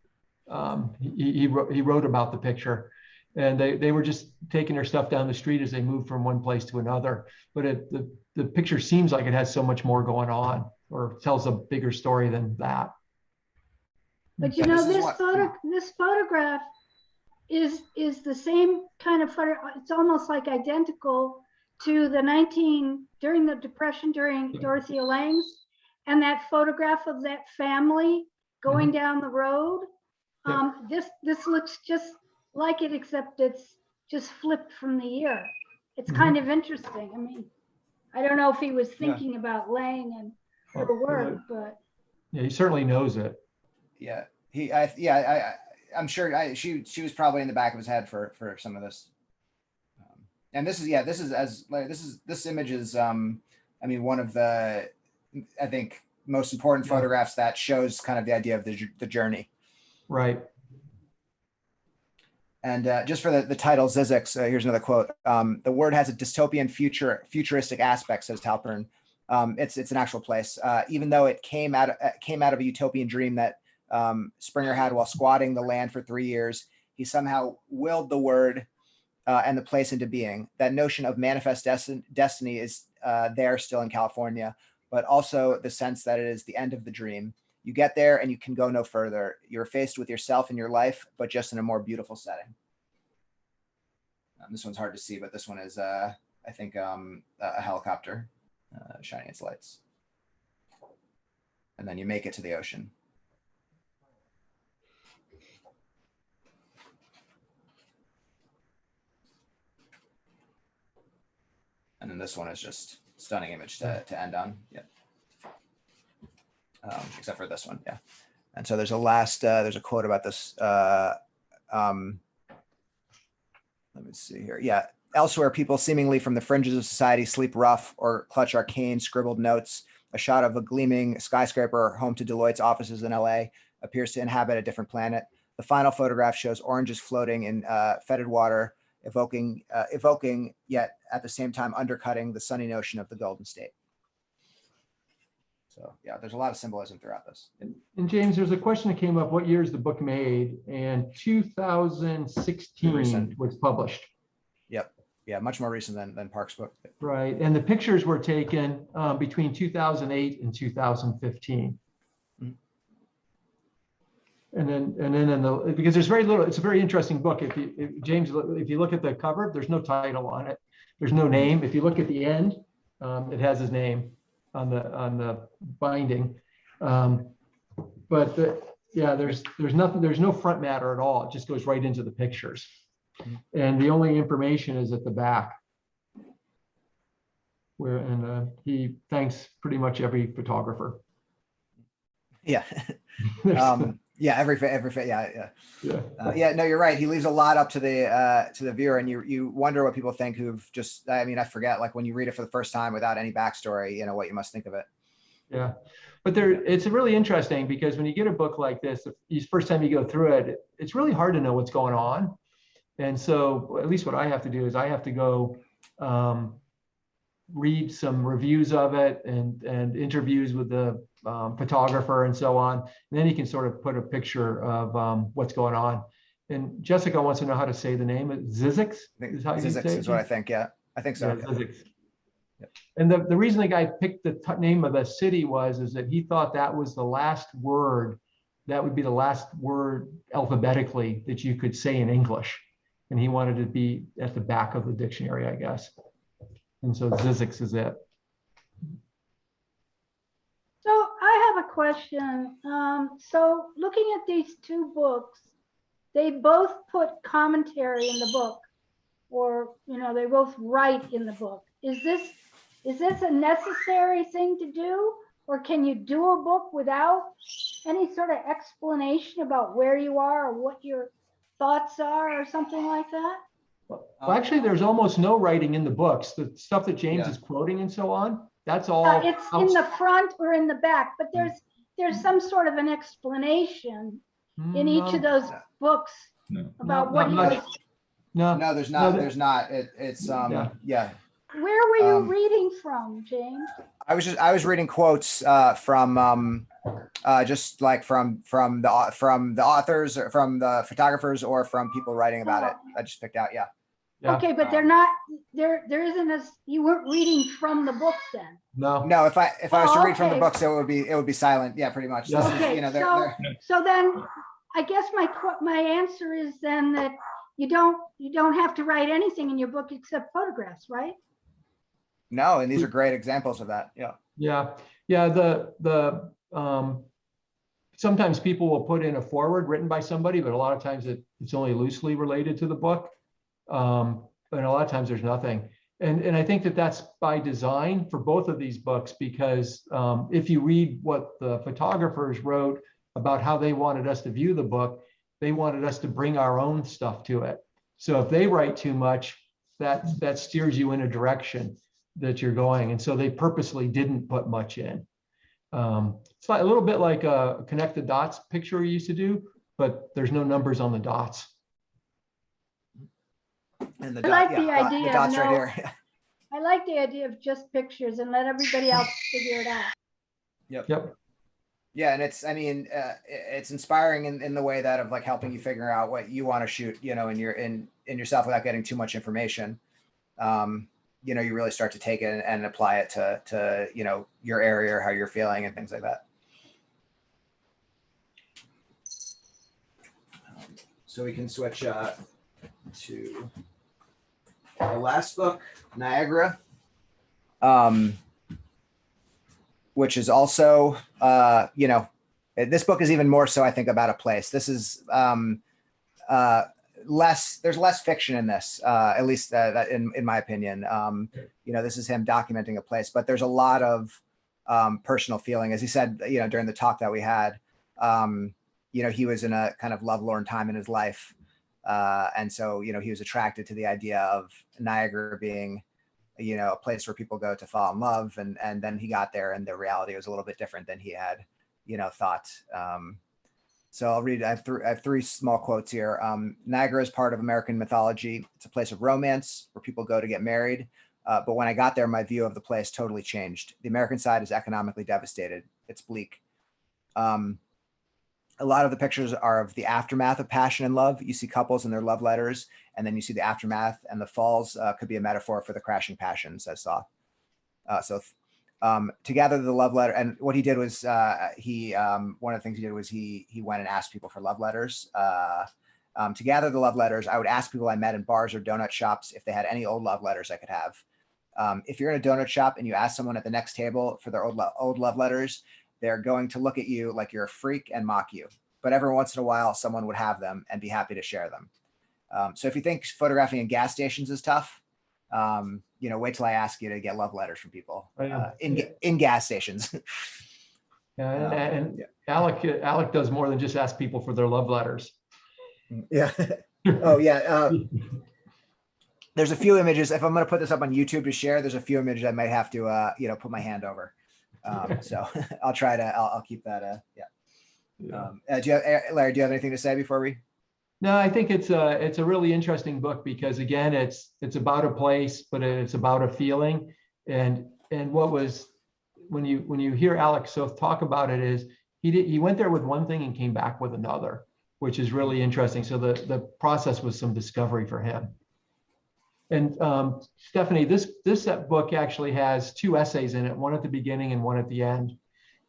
He wrote about the picture. And they were just taking their stuff down the street as they moved from one place to another. But the picture seems like it has so much more going on, or tells a bigger story than that. But you Yeah, know, this is what- this photograph is the same kind of photo. It's almost like identical to the during the Depression, during Dorothea Lange's, and that photograph of that family going down the road. This looks just like it, except it's just flipped from the year. It's kind of interesting. I mean, I don't know if he was thinking about Lange and her work, but Yeah, he certainly knows it. Yeah, I'm sure she was probably in the back of his head for some of this. And this image is I mean, one of the, I think, most important photographs that shows kind of the idea of the journey. Right. And just for the title, ZZYZX, here's another quote. The word has a dystopian futuristic aspect, says Halpern. It's an actual place. Even though it came out of a utopian dream that Springer had while squatting the land for 3 years, he somehow willed the word and the place into being. That notion of manifest destiny is there still in California, but also the sense that it is the end of the dream. You get there and you can go no further. You're faced with yourself and your life, but just in a more beautiful setting. This one's hard to see, but this one is, I think, a helicopter shining its lights. And then you make it to the ocean. And then this one is just stunning image to end on. Yeah. Except for this one. Yeah. And so there's a quote about this. Let me see here. Yeah. Elsewhere, people seemingly from the fringes of society sleep rough or clutch arcane scribbled notes. A shot of a gleaming skyscraper home to Deloitte's offices in LA appears to inhabit a different planet. The final photograph shows oranges floating in fetid water, evoking yet at the same time undercutting the sunny notion of the Golden State. So yeah, there's a lot of symbolism throughout this. And James, there's a question that came up: what year is the book made? And 2016 was published. Yep. Yeah, much more recent than Parke's book. Right, and the pictures were taken between 2008 and 2015. And then because there's very little, it's a very interesting book. If you look at the cover, there's no title on it. There's no name. If you look at the end, it has his name on the binding. There's nothing. There's no front matter at all. It just goes right into the pictures, and the only information is at the back. He thanks pretty much every photographer. Yeah. Yeah, no, you're right. He leaves a lot up to the viewer, and you wonder what people think who've just, I mean, I forget, like when you read it for the first time without any backstory, you know, what you must think of it. Yeah, but it's really interesting because when you get a book like this, the first time you go through it, it's really hard to know what's going on. And so at least what I have to do is I have to go read some reviews of it and interviews with the photographer and so on. And then you can sort of put a picture of what's going on. And Jessica wants to know how to say the name. ZZYZX is how you say it? ZZYZX is what I think. Yeah, I think so. Yeah, ZZYZX. Yep. And the reason the guy picked the name of the city is that he thought that was the last word, that would be the last word alphabetically that you could say in English. And he wanted it to be at the back of the dictionary, I guess. And so ZZYZX is it. so I have a question. So looking at these two books, they both put commentary in the book, or they both write in the book. Is this a necessary thing to do, or can you do a book without any sort of explanation about where you are or what your thoughts are or something like that? Well, actually, there's almost no writing in the books. The stuff that James is quoting and so on, that's all. It's in the front or in the back, but there's some sort of an explanation in each of those books about what he was. No, No, there's not. There's not. It's Where were you Um, reading from, James? I was reading quotes from just like from the authors or from the photographers or from people writing about it. I just picked out, yeah. Yeah. Okay, but they're not, there isn't a, you weren't reading from the books then? No. No, if I was to Oh, read from the okay. books, it would be silent. Yeah, pretty much. Yeah. This is, Okay, you know, so then I guess my answer is then that you don't have to write anything in your book except photographs, right? no, and these are great examples of that. Yeah. Yeah. Yeah. Sometimes people will put in a foreword written by somebody, but a lot of times it's only loosely related to the book. And a lot of times there's nothing. And I think that that's by design for both of these books, because if you read what the photographers wrote about how they wanted us to view the book, they wanted us to bring our own stuff to it. So if they write too much, that steers you in a direction that you're going. And so they purposely didn't put much in. It's like a little bit like a connect the dots picture we used to do, but there's no numbers on the dots. And I like the idea the of dots right no- here. I like the idea of just pictures and let everybody else figure it out. Yep. Yeah, and it's, I mean, it's inspiring in the way that of like helping you figure out what you want to shoot, you know, in yourself without getting too much information. You know, you really start to take it and apply it to you know, your area or how you're feeling and things like that. So we can switch to the last book, Niagara, which is also, you know, this book is even more so, I think, about a place. This is there's less fiction in this, at least that in my opinion. You know, this is him documenting a place, but there's a lot of personal feeling. As he said, you know, during the talk that we had, you know, he was in a kind of lovelorn time in his life. And so, you know, he was attracted to the idea of Niagara being, you know, a place where people go to fall in love. And then he got there and the reality was a little bit different than he had, you know, thought. So I'll read, I have three small quotes here. Niagara is part of American mythology. It's a place of romance where people go to get married. But when I got there, my view of the place totally changed. The American side is economically devastated. It's bleak. A lot of the pictures are of the aftermath of passion and love. You see couples in their love letters, and then you see the aftermath, and the falls could be a metaphor for the crashing passions, I saw. So to gather the love letter, and what he did was one of the things he did was he went and asked people for love letters. To gather the love letters, I would ask people I met in bars or donut shops if they had any old love letters I could have. If you're in a donut shop and you ask someone at the next table for their old love letters, they're going to look at you like you're a freak and mock you. But every once in a while, someone would have them and be happy to share them. So if you think photographing in gas stations is tough, you know, wait till I ask you to get love letters from people in gas stations. Yeah, and Alec does more than just ask people for their love letters. Yeah. Oh yeah. There's a few images. If I'm going to put this up on YouTube to share, there's a few images I might have to, you know, put my hand over. So I'll try to, I'll keep that. Yeah. Larry, do you have anything to say before we? No, I think it's a really interesting book because again, it's about a place, but it's about a feeling. And what was, when you hear Alec Soth talk about it, is he went there with one thing and came back with another, which is really interesting. So the process was some discovery for him. And Stephanie, this book actually has two essays in it, one at the beginning and one at the end.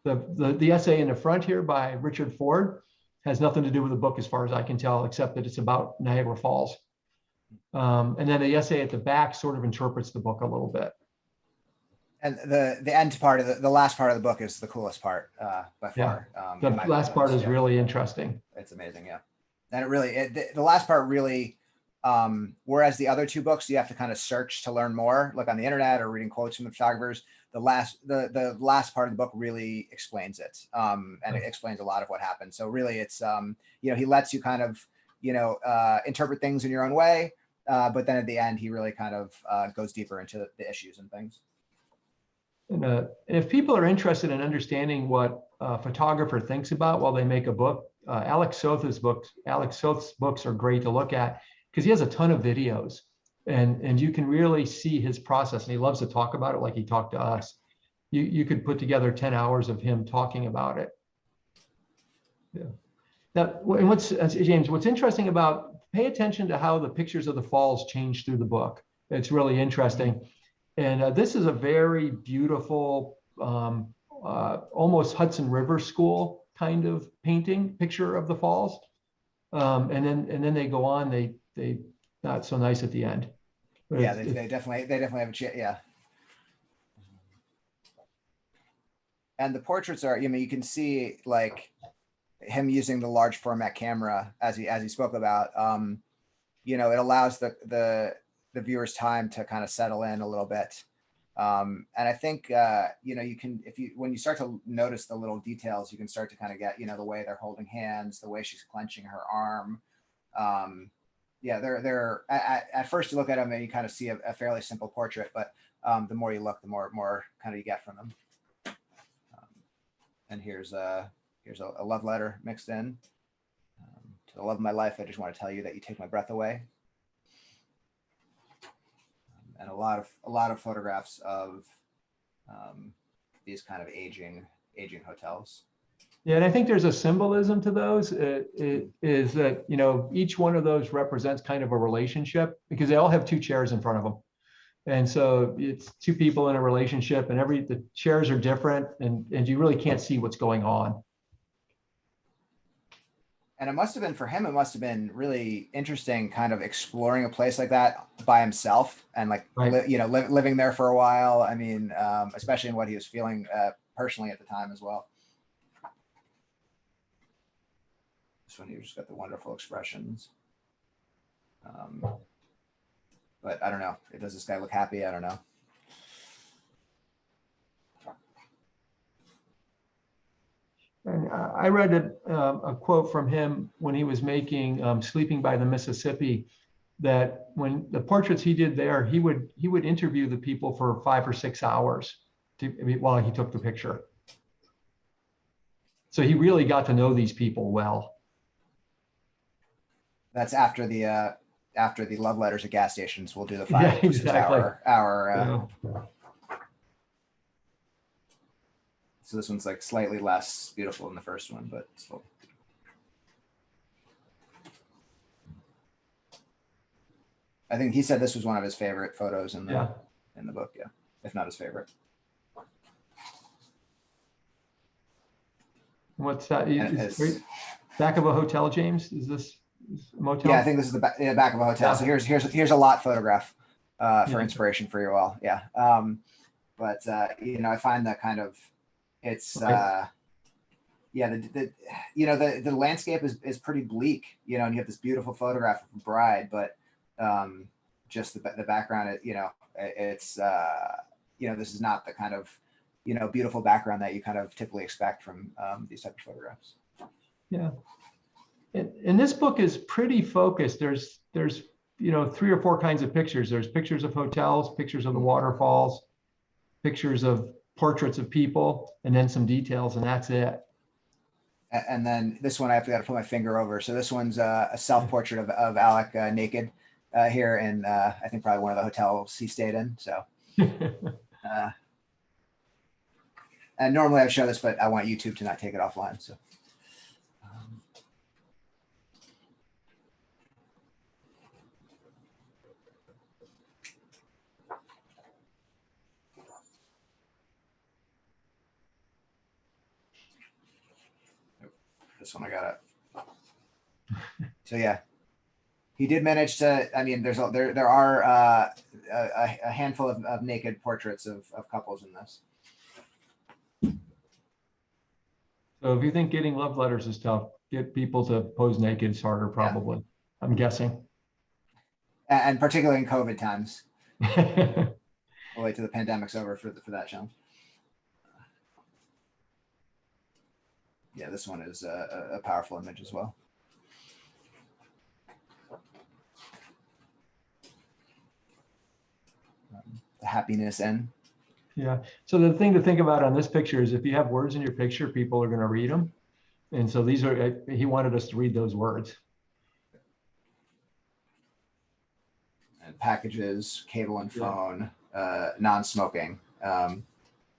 The essay in the front here by Richard Ford has nothing to do with the book as far as I can tell, except that it's about Niagara Falls. And then the essay at the back sort of interprets the book a little bit. And the end part of the last part of the book is the coolest part by far. The last part is really interesting. It's amazing, yeah. And it really, the last part really, whereas the other two books you have to kind of search to learn more, like on the internet or reading quotes from the photographers. The last part of the book really explains it, and it explains a lot of what happened. So really, it's you know, he lets you kind of, you know, interpret things in your own way, but then at the end he really kind of goes deeper into the issues and things. And if people are interested in understanding what a photographer thinks about while they make a book, Alec Soth's books are great to look at because he has a ton of videos And you can really see his process, and he loves to talk about it like he talked to us. You could put together 10 hours of him talking about it. Yeah. Now, and James, what's interesting about, pay attention to how the pictures of the falls change through the book. It's really interesting. And this is a very beautiful, almost Hudson River School kind of picture of the falls. And then they go on, they not so nice at the end. But Yeah, they definitely have a chance. Yeah. And the portraits are, you can see like him using the large format camera as he spoke about. It allows the viewer's time to kind of settle in a little bit. And I think you can, when you start to notice the little details, you can start to kind of get, the way they're holding hands, the way she's clenching her arm. They're at first you look at them and you kind of see a fairly simple portrait, but the more you look, the more kind of you get from them. And here's a love letter mixed in. To the love of my life, I just want to tell you that you take my breath away. And a lot of photographs of these kind of aging hotels. Yeah, and I think there's a symbolism to those. It is that, each one of those represents kind of a relationship, because they all have two chairs in front of them. And so it's two people in a relationship, and the chairs are different, and you really can't see what's going on. And it must have been really interesting kind of exploring a place like that by himself and like, Right. Living there for a while. I mean, especially in what he was feeling personally at the time as well. This one, you just got the wonderful expressions. But I don't know. Does this guy look happy? I don't know. And I read a quote from him when he was making Sleeping by the Mississippi, that when the portraits he did there, he would interview the people for 5 or 6 hours while he took the picture. So he really got to know these people well. That's after the love letters at gas stations. We'll do the 5 Yeah, exactly. hour. Yeah. So this one's like slightly less beautiful than the first one, but still. I think he said this was one of his favorite photos in the book. Yeah, if not his favorite. What's that? Back of a hotel, James? Is this a motel? Yeah, I think this is the back of a hotel. So here's a lot photograph for inspiration for you all. Yeah. I find that kind of, it's the landscape is pretty bleak, and you have this beautiful photograph of a bride, but just the background, it's this is not the kind of beautiful background that you kind of typically expect from these type of photographs. Yeah. And this book is pretty focused. There's 3 or 4 kinds of pictures. There's pictures of hotels, pictures of the waterfalls, pictures of portraits of people, and then some details, and that's it. And then this one, I've got to put my finger over. So this one's a self-portrait of Alec naked here in, I think probably one of the hotels he stayed in. So, and normally I would show this, but I want YouTube to not take it offline. So. This one I got it. So yeah, he did manage to. I mean, there are a handful of naked portraits of couples in this. So if you think getting love letters is tough, get people to pose naked is harder, probably. Yeah. I'm guessing. And particularly in COVID times. We'll wait till the pandemic's over for that challenge. Yeah, this one is a powerful image as well. The happiness in. Yeah. So the thing to think about on this picture is if you have words in your picture, people are going to read them. And so he wanted us to read those words. And packages, cable and Yeah. phone, non-smoking.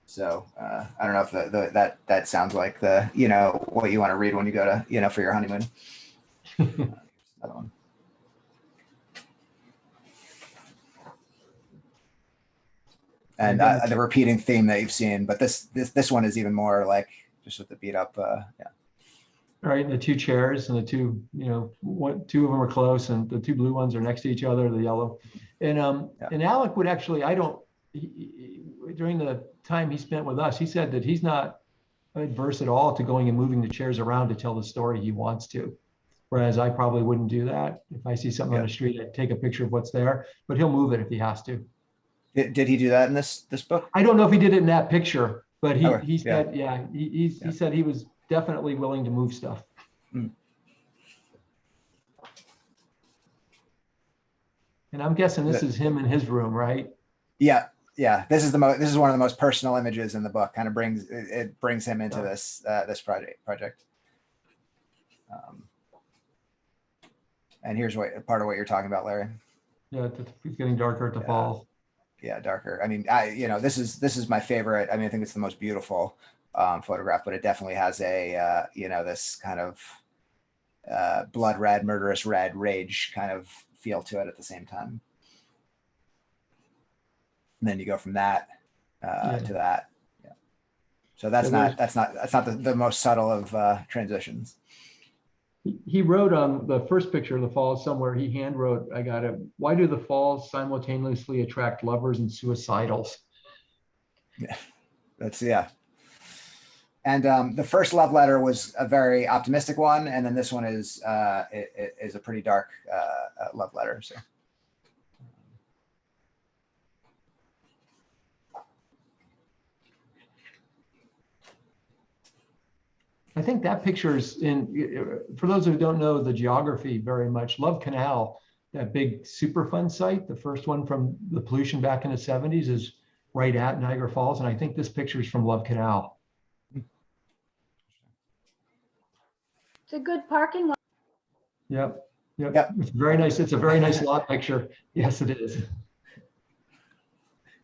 So I don't know if that sounds like what you want to read when you go to, for your honeymoon. Another one. And the repeating theme that you've seen, but this one is even more like just with the beat up. Yeah. Right, the two chairs and the two, two of them are close, and the two blue ones are next to each other, the yellow. And Yeah. and Alec would actually, during the time he spent with us, he said that he's not adverse at all to going and moving the chairs around to tell the story he wants to. Whereas I probably wouldn't do that. If I see something on the street, I'd take a picture of what's there, but he'll move it if he has to. Did he do that in this book? I don't know if he did it in that picture, but he Okay, said, he said he was definitely willing to move stuff. Mm. And I'm guessing this is him in his room, right? Yeah. This is one of the most personal images in the book. Kind of brings him into this project. And here's part of what you're talking about, Larry. Yeah, it's getting darker at the falls. Yeah, darker. I mean, this is my favorite. I mean, I think it's the most beautiful photograph, but it definitely has a this kind of blood red, murderous red rage kind of feel to it at the same time. And then you go from that to that. Yeah. So that's not the most subtle of transitions. He wrote on the first picture of the falls somewhere, he hand wrote, I got it. Why do the falls simultaneously attract lovers and suicidals? Yeah, And the first love letter was a very optimistic one, and then this one is a pretty dark love letter. So. I think that picture is for those who don't know the geography very much, Love Canal, that big Superfund site, the first one from the pollution back in the 70s, is right at Niagara Falls. And I think this picture is from Love Canal. It's a good parking lot. Yep. It's very nice. It's a very nice lot picture. Yes, it is.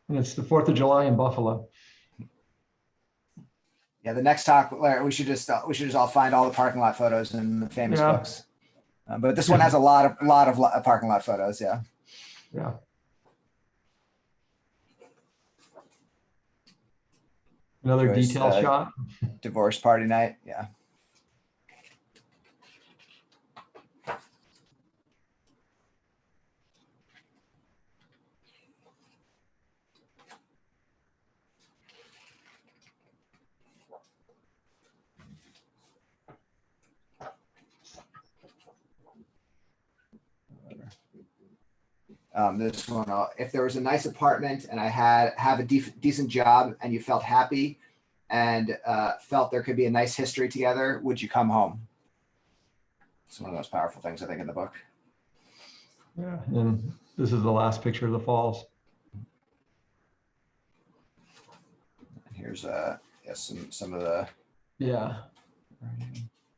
And it's the 4th of July in Buffalo. Yeah, the next talk, Larry, we should just all find all the parking lot photos in the famous books. But this one has a lot of parking lot photos. Yeah. Yeah. Another detail shot. Divorce party night. Yeah. This one, if there was a nice apartment and I have a decent job and you felt happy and felt there could be a nice history together, would you come home? It's one of the most powerful things I think in the book. Yeah, and this is the last picture of the falls. And here's some of the. Yeah.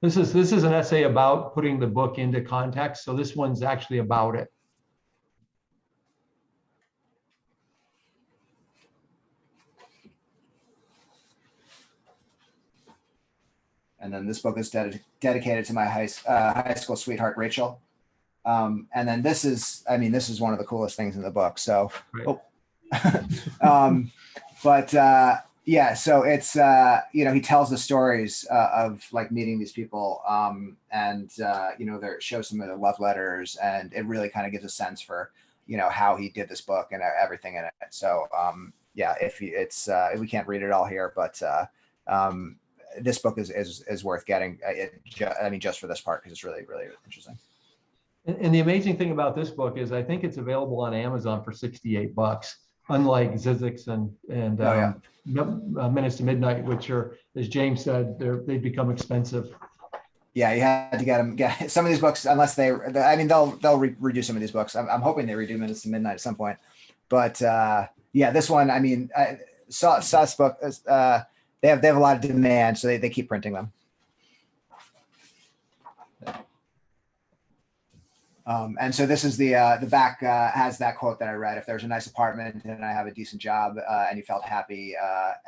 This is an essay about putting the book into context. So this one's actually about it. And then this book is dedicated to my high school sweetheart, Rachel. And then this is one of the coolest things in the book. So, right. Yeah, so it's, he tells the stories of like meeting these people and there shows some of the love letters, and it really kind of gives a sense for, how he did this book and everything in it. So, we can't read it all here, but this book is worth getting. Just for this part, because it's really, really interesting. And the amazing thing about this book is I think it's available on Amazon for $68, unlike ZZYZX and Minutes to Midnight, which are, as James said, they've become expensive. Yeah, you had to get some of these books, unless they'll redo some of these books. I'm hoping they redo Minutes to Midnight at some point. But this one, Soth's book is, they have a lot of demand, so they keep printing them. And so this is the back has that quote that I read. If there's a nice apartment and I have a decent job and you felt happy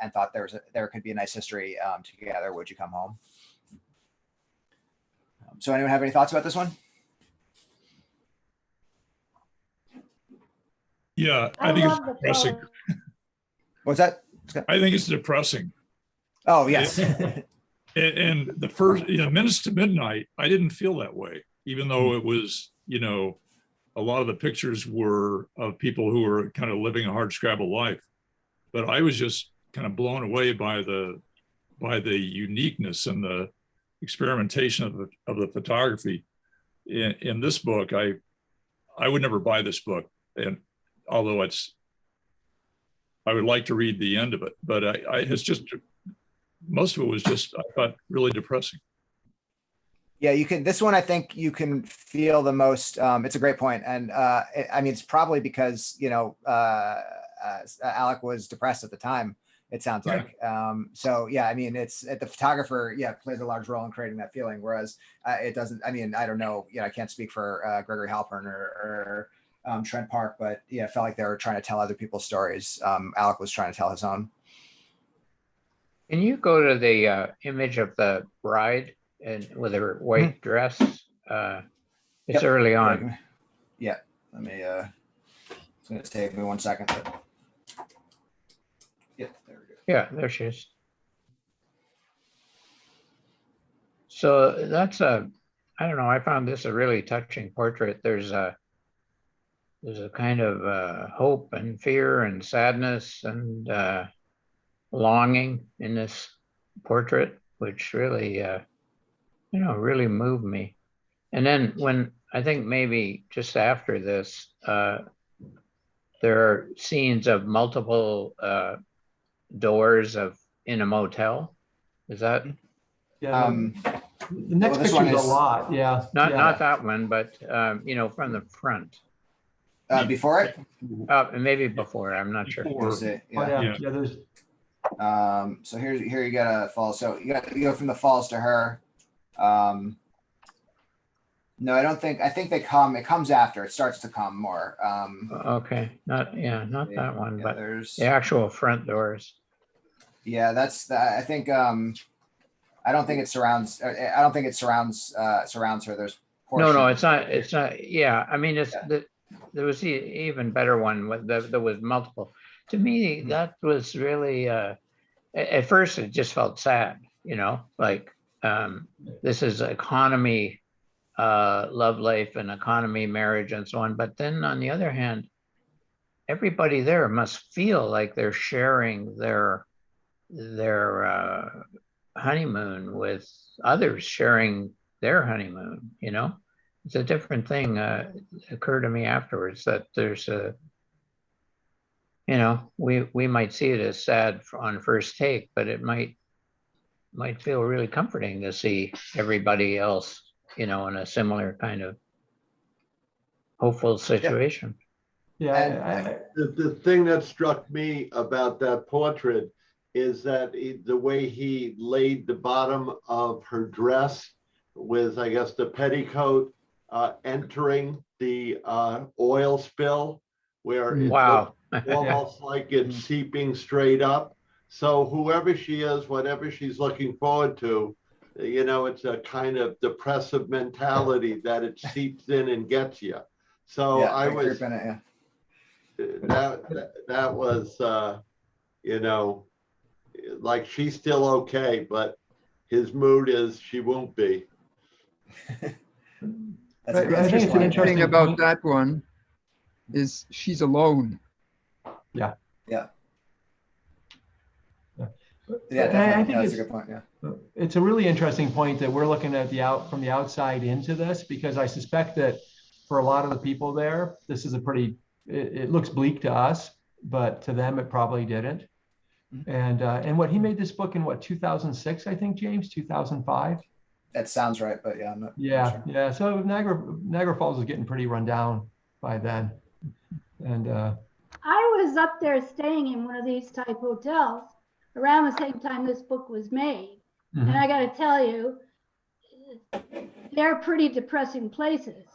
and thought there could be a nice history together, would you come home? So anyone have any thoughts about this one? Yeah, I I think it's love the depressing. color. What's that? I think it's depressing. Oh, yes. And the first, Minutes to Midnight, I didn't feel that way, even though it was, a lot of the pictures were of people who were kind of living a hard scrabble life. But I was just kind of blown away by the uniqueness and the experimentation of the photography. In this book, I would never buy this book, and although I would like to read the end of it, but it's just, most of it was just, I thought, really depressing. Yeah, you can. This one, I think you can feel the most. It's a great point, and I mean, it's probably because Alec was depressed at the time. It sounds like. So yeah, I mean, it's the photographer. Yeah, plays a large role in creating that feeling. Whereas it doesn't. I mean, I don't know. I can't speak for Gregory Halpern or Trent Parke, but yeah, it felt like they were trying to tell other people's stories. Alec was trying to tell his own. Can you go to the image of the bride and with her white dress? It's early on. Yeah, let me. It's going to take me 1 second. But... Yeah, there we go. Yeah, there she is. So that's I don't know. I found this a really touching portrait. There's a kind of hope and fear and sadness and longing in this portrait, which really, really moved me. And then when I think maybe just after this, there are scenes of multiple doors in a motel. Is that? Yeah. The next this picture one is is a lot. Yeah. Not that one, but from the front. Before it? Maybe before. I'm not sure. We'll see. Oh, Yeah. yeah. There's. So here you got a falls. So you go from the falls to her. No, I think they come. It comes after. It starts to come more. Okay, not that one, but there's the actual front doors. Yeah, that's I think. I don't think it surrounds. I don't think it surrounds her. There's No, it's not. It's not. Yeah, I mean, there was the even better one with there was multiple. To me, that was really. At first, it just felt sad. Like this is economy, love life, and economy, marriage, and so on. But then, on the other hand, everybody there must feel like they're sharing their honeymoon with others sharing their honeymoon. It's a different thing. Occurred to me afterwards that there's we might see it as sad on first take, but it might feel really comforting to see everybody else in a similar kind of hopeful situation. Yeah. The thing that struck me about that portrait is that the way he laid the bottom of her dress with, I guess, the petticoat entering the oil spill, where it Wow. almost like it's seeping straight up. So whoever she is, whatever she's looking forward to, it's a kind of depressive mentality that it seeps in and gets you. So yeah, I was, Bennett, that was, like she's still okay, but his mood is she won't be. That's a I great think it's an The interesting thing about point. that one is she's alone. Yeah. Yeah, Yeah, I definitely. think That's a good point. Yeah. It's a really interesting point that we're looking at from the outside into this, because I suspect that for a lot of the people there, this is it looks bleak to us, but to them it probably didn't. And what he made this book in 2006, I think, James, 2005. That sounds right, but yeah, I'm not. Yeah, sure. yeah. So Niagara Falls was getting pretty run down by then, and I was up there staying in one of these type hotels around the same time this book was made. And I got to tell you, they're pretty depressing places.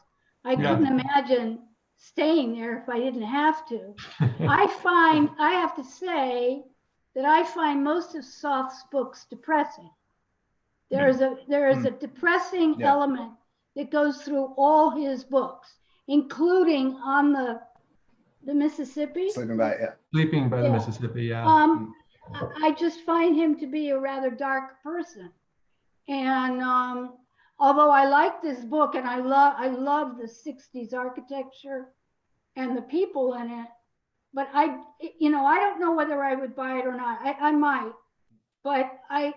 I Yeah. couldn't imagine staying there if I didn't have to. I have to say that I find most of Soth's books depressing. There is a depressing Yeah. element that goes through all his books, including on the Mississippi. Sleeping by, yeah. Sleeping by the Yeah. Mississippi, yeah. I just find him to be a rather dark person. And although I like this book and I love the 60s architecture and the people in it, but I don't know whether I would buy it or not. I might, but I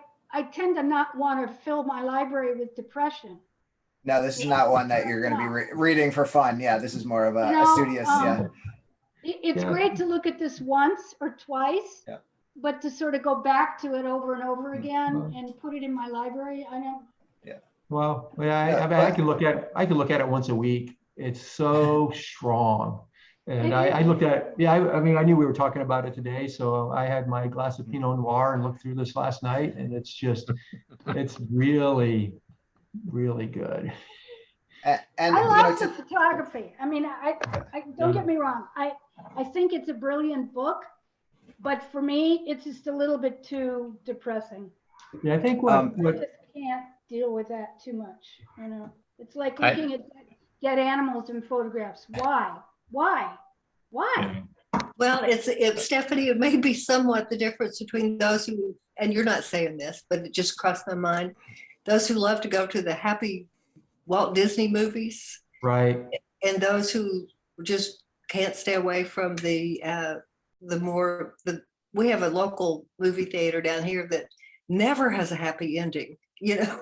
tend to not want to fill my library with depression. No, this is not one that you're going to be reading for fun. Yeah, this is more of a, You know, a studious. Yeah. It's Yeah. great to look at this once or twice, Yeah. but to sort of go back to it over and over again Mhm. and put it in my library, I know. Well, yeah, Yeah, I mean, I can look at it once a week. It's so strong. And I looked at, yeah, I mean, I knew we were talking about it today, so I had my glass of Pinot Noir and looked through this last night, and it's really, really good. And I you love know, the photography. I mean, I don't get me wrong. I think it's a brilliant book, but for me, it's just a little bit too depressing. Yeah, I think I just can't deal with that too much. You know, it's like looking at dead animals in photographs. Why? Well, it's Stephanie, it may be somewhat the difference between those who, and you're not saying this, but it just crossed my mind, those who love to go to the happy Walt Disney movies, right. and those who just can't stay away from we have a local movie theater down here that never has a happy ending. You know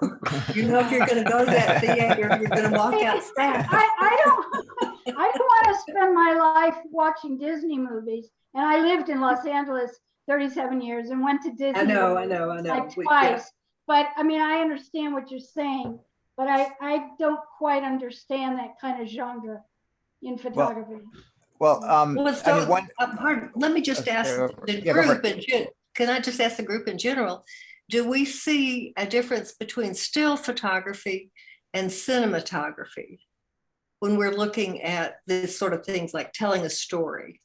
if you're going to go to that theater, you're going to walk out sad. I don't want to spend my life watching Disney movies. And I lived in Los Angeles 37 years and went to Disney. I know. Like twice. But I mean, I understand what you're saying, but I don't quite understand that kind of genre in photography. well, Pardon, let me just ask the group can I just ask the group in general, do we see a difference between still photography and cinematography when we're looking at this sort of things like telling a story?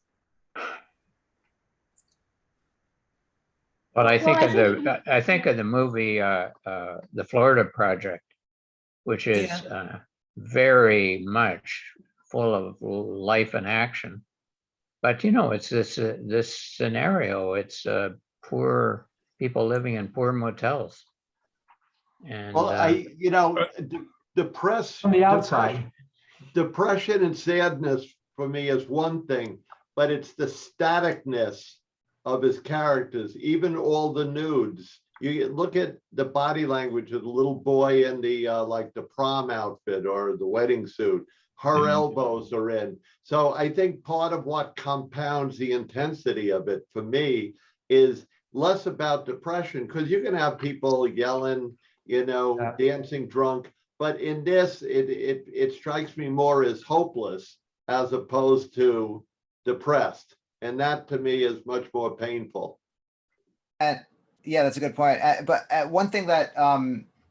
Well, I think of the movie, The Florida Project, which is very much full of life and action. But it's this scenario. It's poor people living in poor motels. And well, depressed From the outside. Depression and sadness for me is one thing, but it's the staticness of his characters, even all the nudes. You look at the body language of the little boy in the like the prom outfit or the wedding suit. Her elbows are in. So I think part of what compounds the intensity of it for me is less about depression, because you can have people yelling, dancing drunk. But in this, it strikes me more as hopeless as opposed to depressed. And that to me is much more painful. And yeah, that's a good point. But one thing that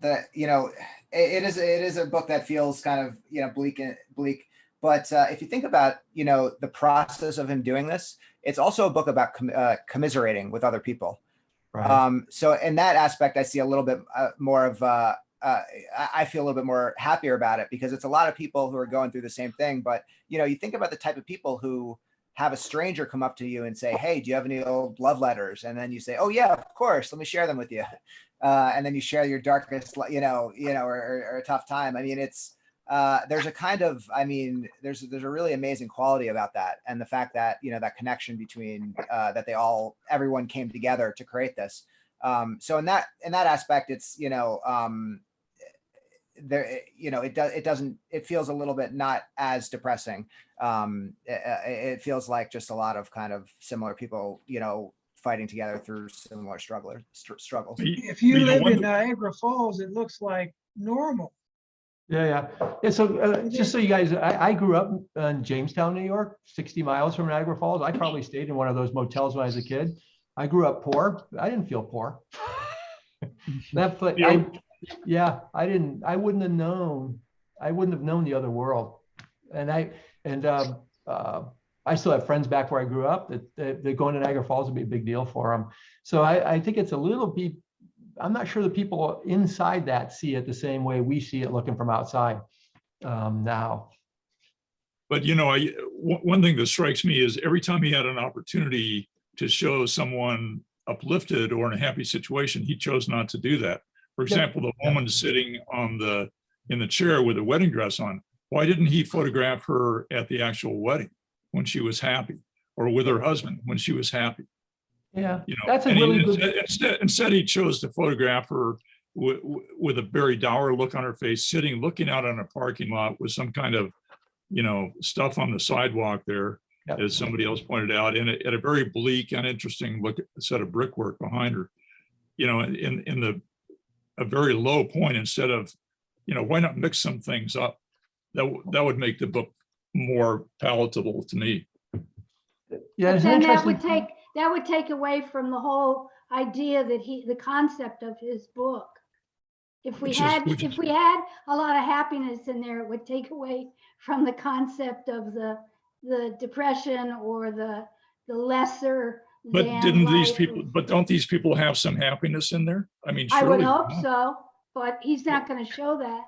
it is a book that feels kind of bleak. But if you think about the process of him doing this, it's also a book about commiserating with other people. Right. So in that aspect, I see a little bit more of I feel a little bit more happier about it, because it's a lot of people who are going through the same thing. But you think about the type of people who have a stranger come up to you and say, "Hey, do you have any old love letters?" And then you say, "Oh yeah, of course. Let me share them with you." And then you share your darkest, or a tough time. I mean, it's there's a kind of, there's a really amazing quality about that, and the fact that that connection between that everyone came together to create this. So in that aspect, it's it feels a little bit not as depressing. It feels like just a lot of kind of similar people, fighting together through similar struggles. If you live in Niagara Falls, it looks like normal. Yeah. So just so you guys, I grew up in Jamestown, New York, 60 miles from Niagara Falls. I probably stayed in one of those motels when I was a kid. I grew up poor. I didn't feel poor. I wouldn't have known the other world. I still have friends back where I grew up that going to Niagara Falls would be a big deal for them. So I think it's a little bit, I'm not sure the people inside that see it the same way we see it looking from outside now. But, you know, one thing that strikes me is every time he had an opportunity to show someone uplifted or in a happy situation, he chose not to do that. For example, the woman sitting in the chair with a wedding dress on, why didn't he photograph her at the actual wedding when she was happy, or with her husband when she was happy? Yeah, you know, that's a and really good. Instead, he chose to photograph her with a very dour look on her face, looking out on a parking lot with some kind of, you know, stuff on the sidewalk there, as somebody else pointed out, and at a very bleak and interesting look set of brickwork behind her. You know, in a very low point, instead of, you know, why not mix some things up? That would make the book more palatable to me. Yeah, but then that would take away from the whole idea that the concept of his book. If we had a lot of happiness in there, it would take away from the concept of the depression or the lesser. But don't these people have some happiness in there? I mean, I would surely hope so, but he's not going to show that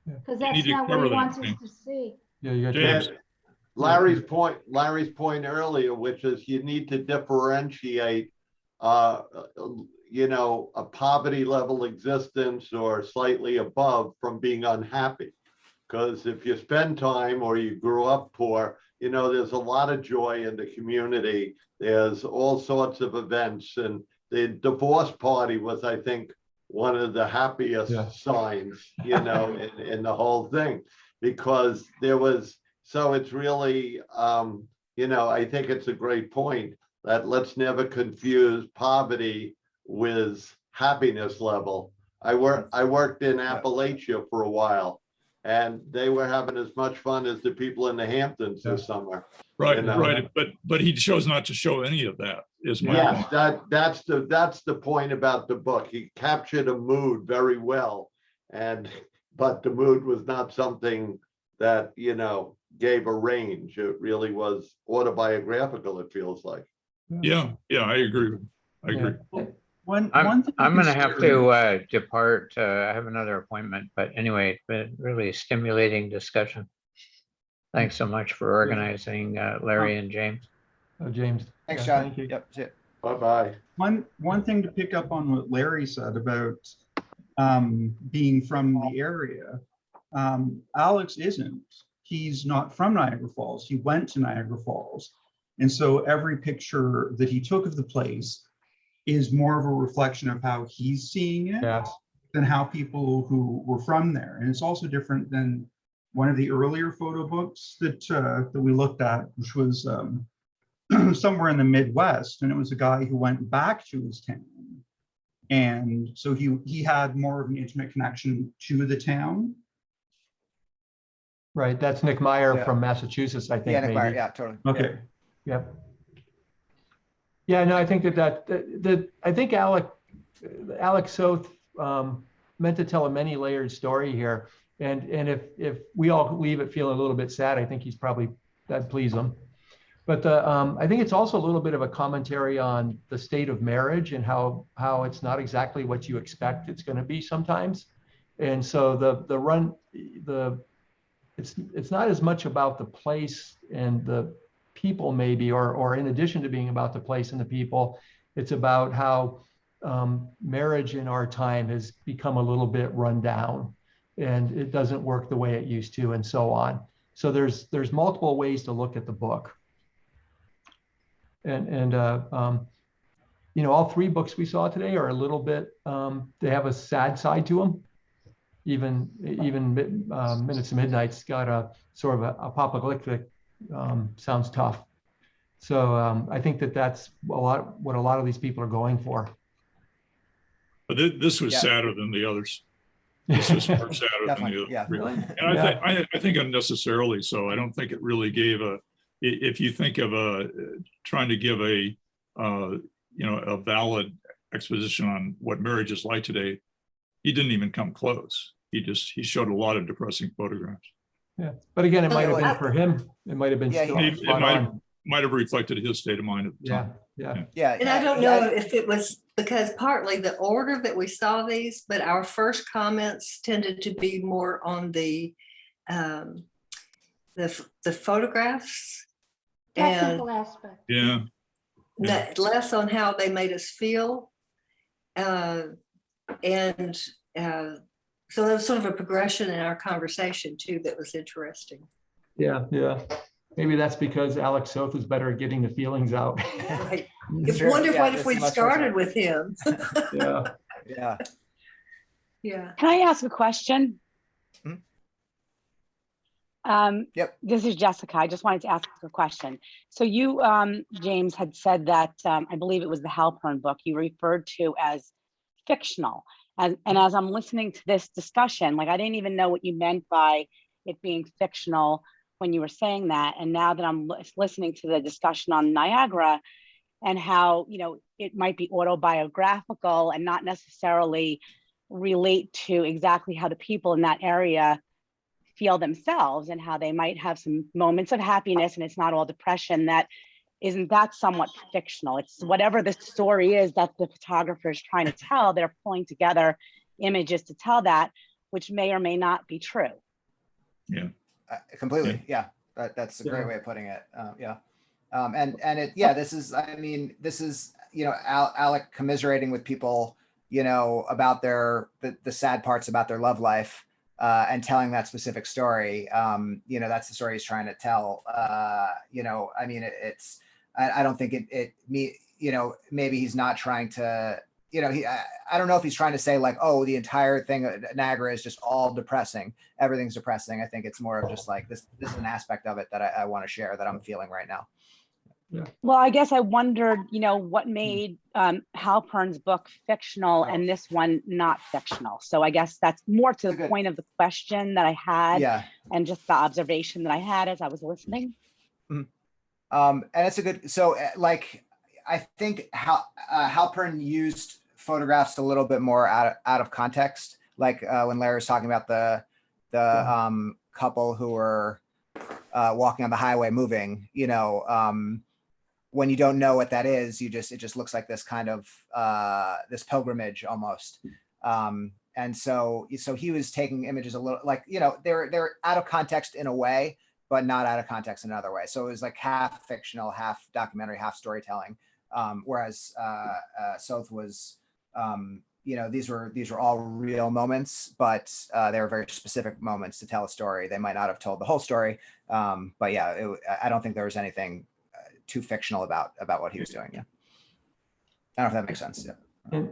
because that's not what he wants us to see. Yeah, you got James. Larry's point earlier, which is you need to differentiate, you know, a poverty level existence or slightly above from being unhappy. Because if you spend time or you grew up poor, you know, there's a lot of joy in the community. There's all sorts of events, and the divorce party was, I think, one of the happiest signs, you know, in the whole thing, because there was. So it's really, you know, I think it's a great point that let's never confuse poverty with happiness level. I worked in Appalachia for a while, and they were having as much fun as the people in the Hamptons this summer. Right, you know? right. But he chose not to show any of that. Is my point. That's the point about the book. He captured a mood very well, but the mood was not something that, you know, gave a range. It really was autobiographical, it feels like. Yeah, I agree. I'm going to have to depart. I have another appointment, but anyway, it's been really stimulating discussion. Thanks so much for organizing, Larry and James. Oh, James. Thanks, John. Thank you. Yep, that's it. Bye-bye. One thing to pick up on what Larry said about being from the area. Alex isn't. He's not from Niagara Falls. He went to Niagara Falls. And so every picture that he took of the place is more of a reflection of how he's seeing it than how people who were from there. And it's also different than one of the earlier photo books that we looked at, which was somewhere in the Midwest. And it was a guy who went back to his town. And so he had more of an intimate connection to the town. Right, that's Nick Maher from Massachusetts, I think. Yeah, Nick maybe. Maher, yeah, totally. Okay. Yep. Yeah, no, I think I think Alec Soth meant to tell a many layered story here, and if we all leave it feeling a little bit sad, I think that'd please him. But I think it's also a little bit of a commentary on the state of marriage and how it's not exactly what you expect it's going to be sometimes, and so it's not as much about the place and the people maybe, or in addition to being about the place and the people, it's about how marriage in our time has become a little bit run down and it doesn't work the way it used to, and so on. So there's multiple ways to look at the book. And you know, all three books we saw today are a little bit, they have a sad side to them. Even Minutes to Midnight's got a sort of a apocalyptic, sounds tough. So I think that's what a lot of these people are going for. But this was sadder than the others. This was far sadder than the others. Yeah, really. And I think unnecessarily so. I don't think it really gave if you think of trying to give a a valid exposition on what marriage is like today, he didn't even come close. He showed a lot of depressing photographs. Yeah, but again, it might have I- been for him. It might have been Yeah, still It spot on. might have reflected his state of mind at the Yeah, time. yeah. Yeah. And I don't know if it was because partly the order that we saw these, but our first comments tended to be more on the photographs and Technical aspect. Yeah. less on how they made us feel. So there was sort of a progression in our conversation too that was interesting. Yeah, yeah. Maybe that's because Alec Soth is better at getting the feelings out. Right. If Sure, wonder yeah, what that's if we'd much started personal. with him. Yeah. Yeah. Yeah. Can I ask a question? Yep. This is Jessica. I just wanted to ask a question. So you, James, had said that, I believe it was the Halpern book you referred to as fictional. And as I'm listening to this discussion, like I didn't even know what you meant by it being fictional when you were saying that. And now that I'm listening to the discussion on Niagara and how, you know, it might be autobiographical and not necessarily relate to exactly how the people in that area feel themselves and how they might have some moments of happiness and it's not all depression, isn't that somewhat fictional? It's whatever the story is that the photographer is trying to tell, they're pulling together images to tell that, which may or may not be true. Yeah. Completely. Yeah. That's a great way of putting it. Yeah. This is, you know, Alec commiserating with people, you know, about the sad parts about their love life, and telling that specific story. You know, that's the story he's trying to tell. You know, I mean, I don't think you know, maybe he's not trying to, you know, I don't know if he's trying to say like, oh, the entire thing at Niagara is just all depressing. Everything's depressing. I think it's more of just like, this is an aspect of it that I want to share that I'm feeling right now. Yeah. Well, I guess I wondered, you know, what made Halpern's book fictional and this one not fictional. So I guess that's more to the point of the question that I had and just the observation that I had as I was listening. And it's a good, so like, I think Halpern used photographs a little bit more out of context. Like when Larry was talking about the couple who were walking on the highway moving, you know, when you don't know what that is, it just looks like this kind of this pilgrimage almost. And so he was taking images a little like, you know, they're out of context in a way, but not out of context in another way. So it was like half fictional, half documentary, half storytelling. Whereas Soth was, you know, these were all real moments, but they were very specific moments to tell a story. They might not have told the whole story, but yeah, I don't think there was anything too fictional about what he was doing. Yeah, I don't know if that makes sense. Yeah,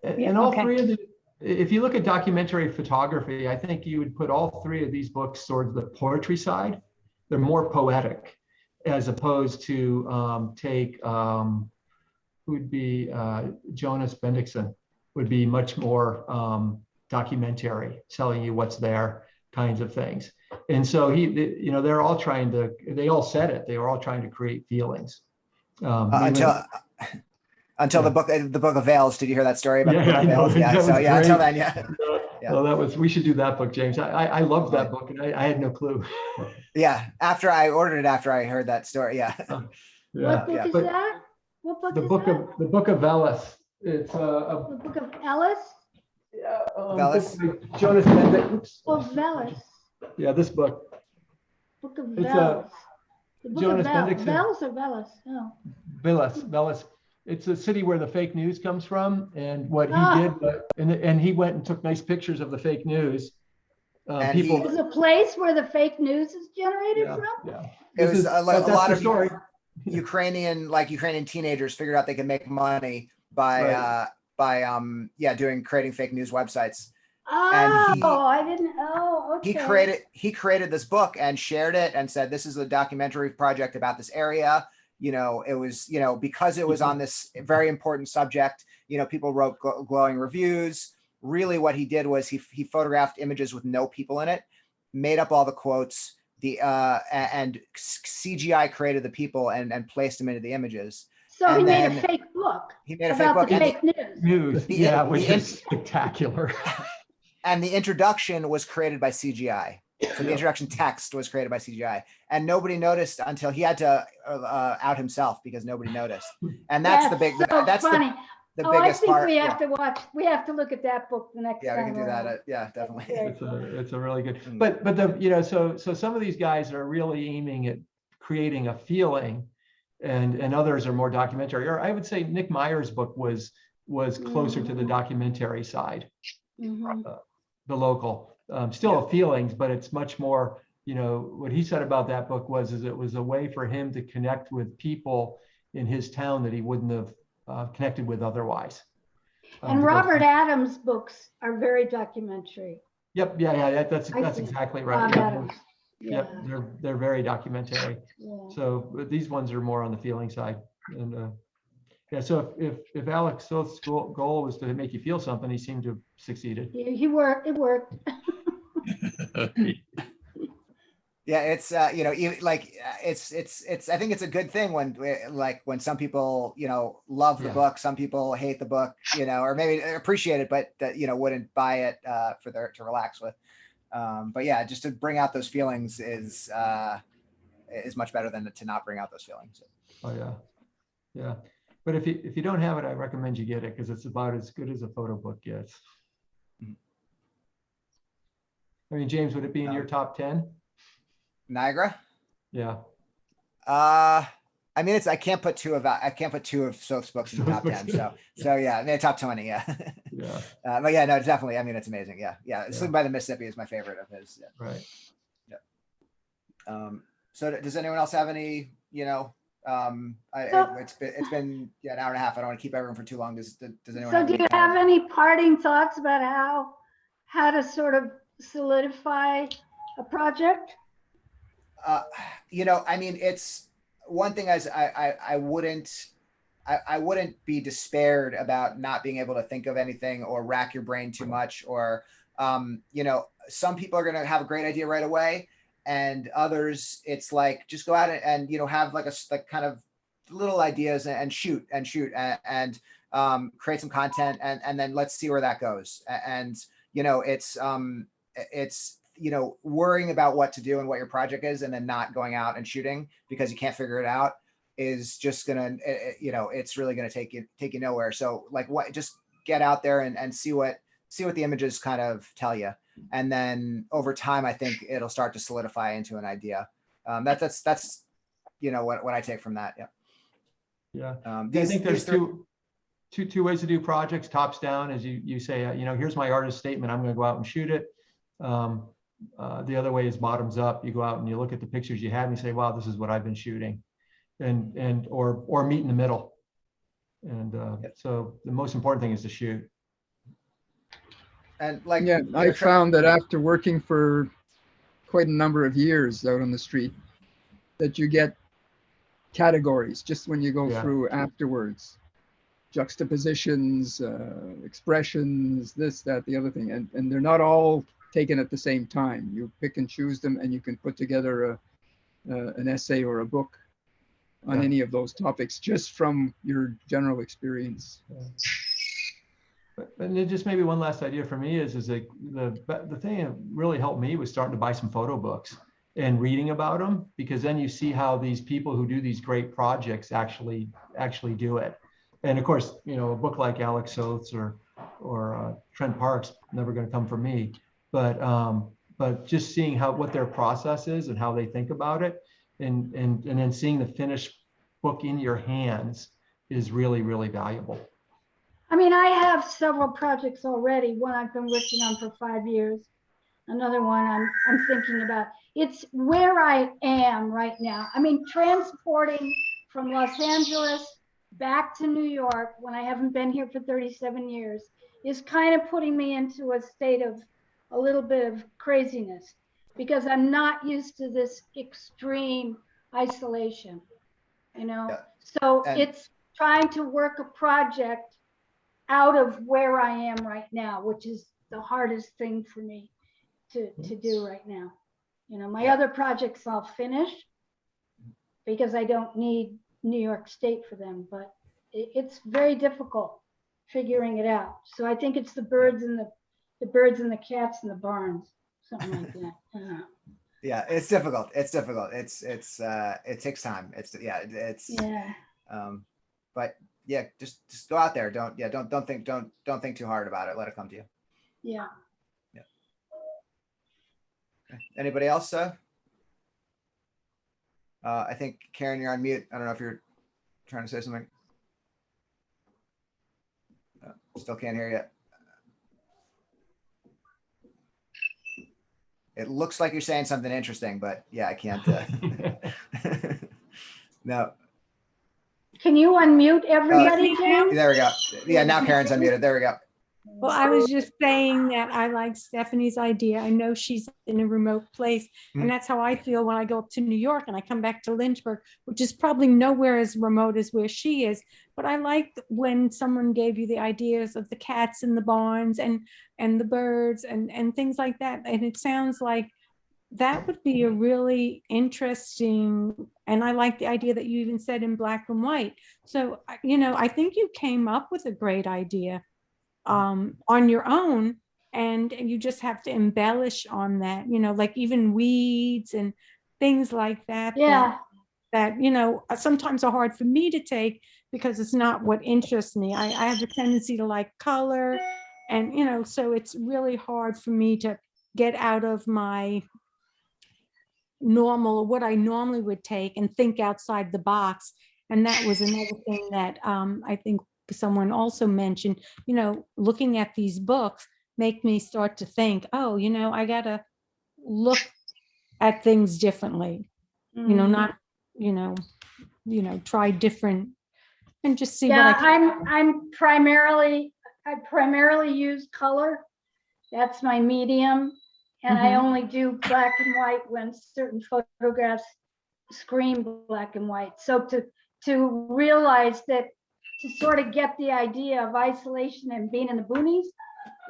and all three of the, if you look at documentary photography, I think you would put all three of these books towards the poetry side. They're more poetic, as opposed to take who'd be Jonas Bendixson would be much more documentary, telling you what's there kinds of things. And so you know, they're all trying to, they all said it, they were all trying to create feelings. Until the book of Veils. Did you hear that story about the book of Veils? Yeah. So yeah, until then, yeah. Well, we should do that book, James. I loved that book and I had no clue. Yeah. After I ordered it, after I heard that story. Yeah. What book is that? What book is that? The book of Veils. It's the book of Ellis? Veils? Jonas Bendixson. Oh, Velis. Yeah, this book. Book of It's Velis. The book Jonas of Bendixson. Velis or Velis? Oh. Velis. It's a city where the fake news comes from, and what he did, and he went and took nice pictures of the fake news. People. There's a place where the fake news is generated from? Yeah. It was a lot of story. Ukrainian teenagers figured out they could make money by creating fake news websites. I didn't. Oh, okay. He created this book and shared it and said, this is a documentary project about this area. You know, it was, you know, because it was on this very important subject, you know, people wrote glowing reviews. Really what he did was he photographed images with no people in it, made up all the quotes, and CGI created the people and placed them into the images. So he made a fake book. He made a fake book. Fake news. Which is spectacular. And the introduction was created by CGI. So the introduction text was created by CGI, and nobody noticed until he had to out himself because nobody noticed. And that's the big, so that's funny. the I biggest think part. we have to watch, we have to look at that book the next Yeah, we time can do that. around. Yeah, definitely. It's a really good, but the, so some of these guys are really aiming at creating a feeling, and others are more documentary. Or I would say Nick Meyer's book was closer to the documentary side, the local. Still feelings, but it's much more, what he said about that book was it was a way for him to connect with people in his town that he wouldn't have connected with otherwise. And Robert Adams' books are very documentary. Yep, yeah, that's exactly right. Bob Adams. Yep, they're very documentary. Yeah. So these ones are more on the feeling side. And yeah, so if Alec Soth's goal was to make you feel something, he seemed to have succeeded. He worked. It worked. Yeah, it's it's I think it's a good thing when some people love the book, some people hate the book, or maybe appreciate it, but that wouldn't buy it to relax with. But yeah, just to bring out those feelings is much better than to not bring out those feelings. Oh yeah. But if you don't have it, I recommend you get it because it's about as good as a photo book gets. I mean, James, would it be in your top 10? Niagara? Yeah. I mean, I can't put two of Soth's books in the top 10. So yeah, I mean, top 20. Yeah. Yeah. But yeah, no, definitely. I mean, it's amazing. Yeah. Sleeping by the Mississippi is my favorite of his. Yeah. Right. Yeah. So does anyone else have any? It's been an hour and a half. I don't want to keep everyone for too long. Does anyone? So do you have any parting thoughts about how to sort of solidify a project? I mean, it's one thing as I wouldn't be despaired about not being able to think of anything or rack your brain too much, or, some people are going to have a great idea right away, and others it's like, just go out and have like kind of little ideas and shoot and create some content and then let's see where that goes. And, it's worrying about what to do and what your project is and then not going out and shooting because you can't figure it out is just gonna, it's really gonna take you nowhere. So just get out there and see what the images kind of tell you. And then over time, I think it'll start to solidify into an idea. That's what I take from that. Yeah. I think there's two ways to do projects. Tops down, as you say, here's my artist statement. I'm going to go out and shoot it. The other way is bottoms up. You go out and you look at the pictures you have and you say, wow, this is what I've been shooting, or meet in the middle. And so the most important thing is to shoot. And I found that after working for quite a number of years out on the street, that you get categories just when you go through afterwards, juxtapositions, expressions, this, that, the other thing, and they're not all taken at the same time. You pick and choose them, and you can put together an essay or a book on any of those topics just from your general experience. And then just maybe one last idea for me is the thing that really helped me was starting to buy some photo books and reading about them, because then you see how these people who do these great projects actually do it. And of course, a book like Alec Soth's or Trent Parke's never going to come from me, but just seeing what their process is and how they think about it, and then seeing the finished book in your hands is really, really valuable. I mean, I have several projects already. One I've been working on for 5 years. Another one I'm thinking about. It's where I am right now. I mean, transporting from Los Angeles back to New York when I haven't been here for 37 years is kind of putting me into a state of a little bit of craziness because I'm not used to this extreme isolation, So it's trying to work a project out of where I am right now, which is the hardest thing for me to do right now. My other projects I'll finish because I don't need New York State for them, but it's very difficult figuring it out. So I think it's the birds and the cats in the barns. something like that. Yeah, it's difficult. It's difficult. It takes time. Yeah. But yeah, just go out there. Don't think too hard about it. Let it come to you. Yeah. Anybody else? I think Karen, you're on mute. I don't know if you're trying to say something. Still can't hear you. It looks like you're saying something interesting, but yeah, I can't. No. Can you unmute everybody, Jen? There we go. Yeah, now Karen's unmuted. There we go. Well, I was just saying that I like Stephanie's idea. I know she's in a remote place, and that's how I feel when I go up to New York and I come back to Lynchburg, which is probably nowhere as remote as where she is. But I like when someone gave you the ideas of the cats in the barns and the birds and things like that. And it sounds like that would be a really interesting, and I like the idea that you even said in black and white. So, I think you came up with a great idea on your own, and you just have to embellish on that, like even weeds and things like that. Yeah. That sometimes are hard for me to take because it's not what interests me. I have a tendency to like color, and so it's really hard for me to get out of my what I normally would take and think outside the box. And that was another thing that I think someone also mentioned, looking at these books make me start to think, oh, I gotta look at things differently, not, try different and just see what I can. I primarily use color. That's my medium. And I only do black and white when certain photographs scream black and white. So to realize that, to sort of get the idea of isolation and being in the boonies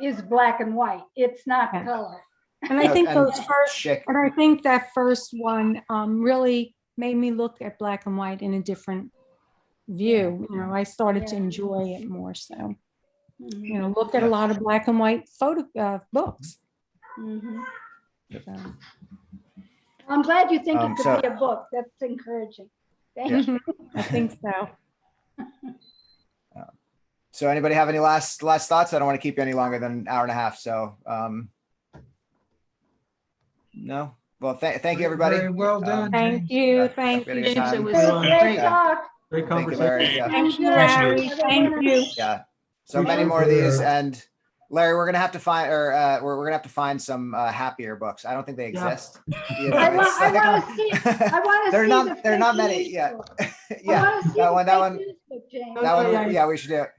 is black and white. It's not color. And I think I think that first one really made me look at black and white in a different view. I started to enjoy it more. So, look at a lot of black and white books. So. I'm glad you think it could be a book. That's encouraging. Thank you. I think so. So anybody have any last thoughts? I don't want to keep you any longer than an hour and a half. So no. Well, thank you, everybody. Very well done. Thank you. Thank you. It was great talk. Great Thank you, Larry. Yeah. Thank you, Larry. Thank you. Yeah. So many more of these, and Larry, we're gonna have to find, we're gonna have to find some happier books. I don't think they exist. I want to see. They're not many. Yeah. Yeah. That one. Yeah, we should do it.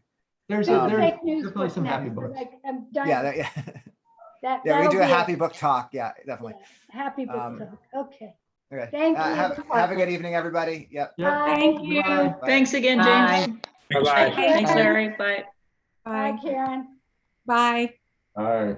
There's definitely some happy books. Yeah. We can do a happy book talk. Yeah, definitely. Happy book talk. Okay. Okay. Thank you. Have a good evening, everybody. Yep. Thank you. Bye. Thanks again, James. Bye-bye. Thanks, Larry. Bye. Bye, Karen. Bye. All right.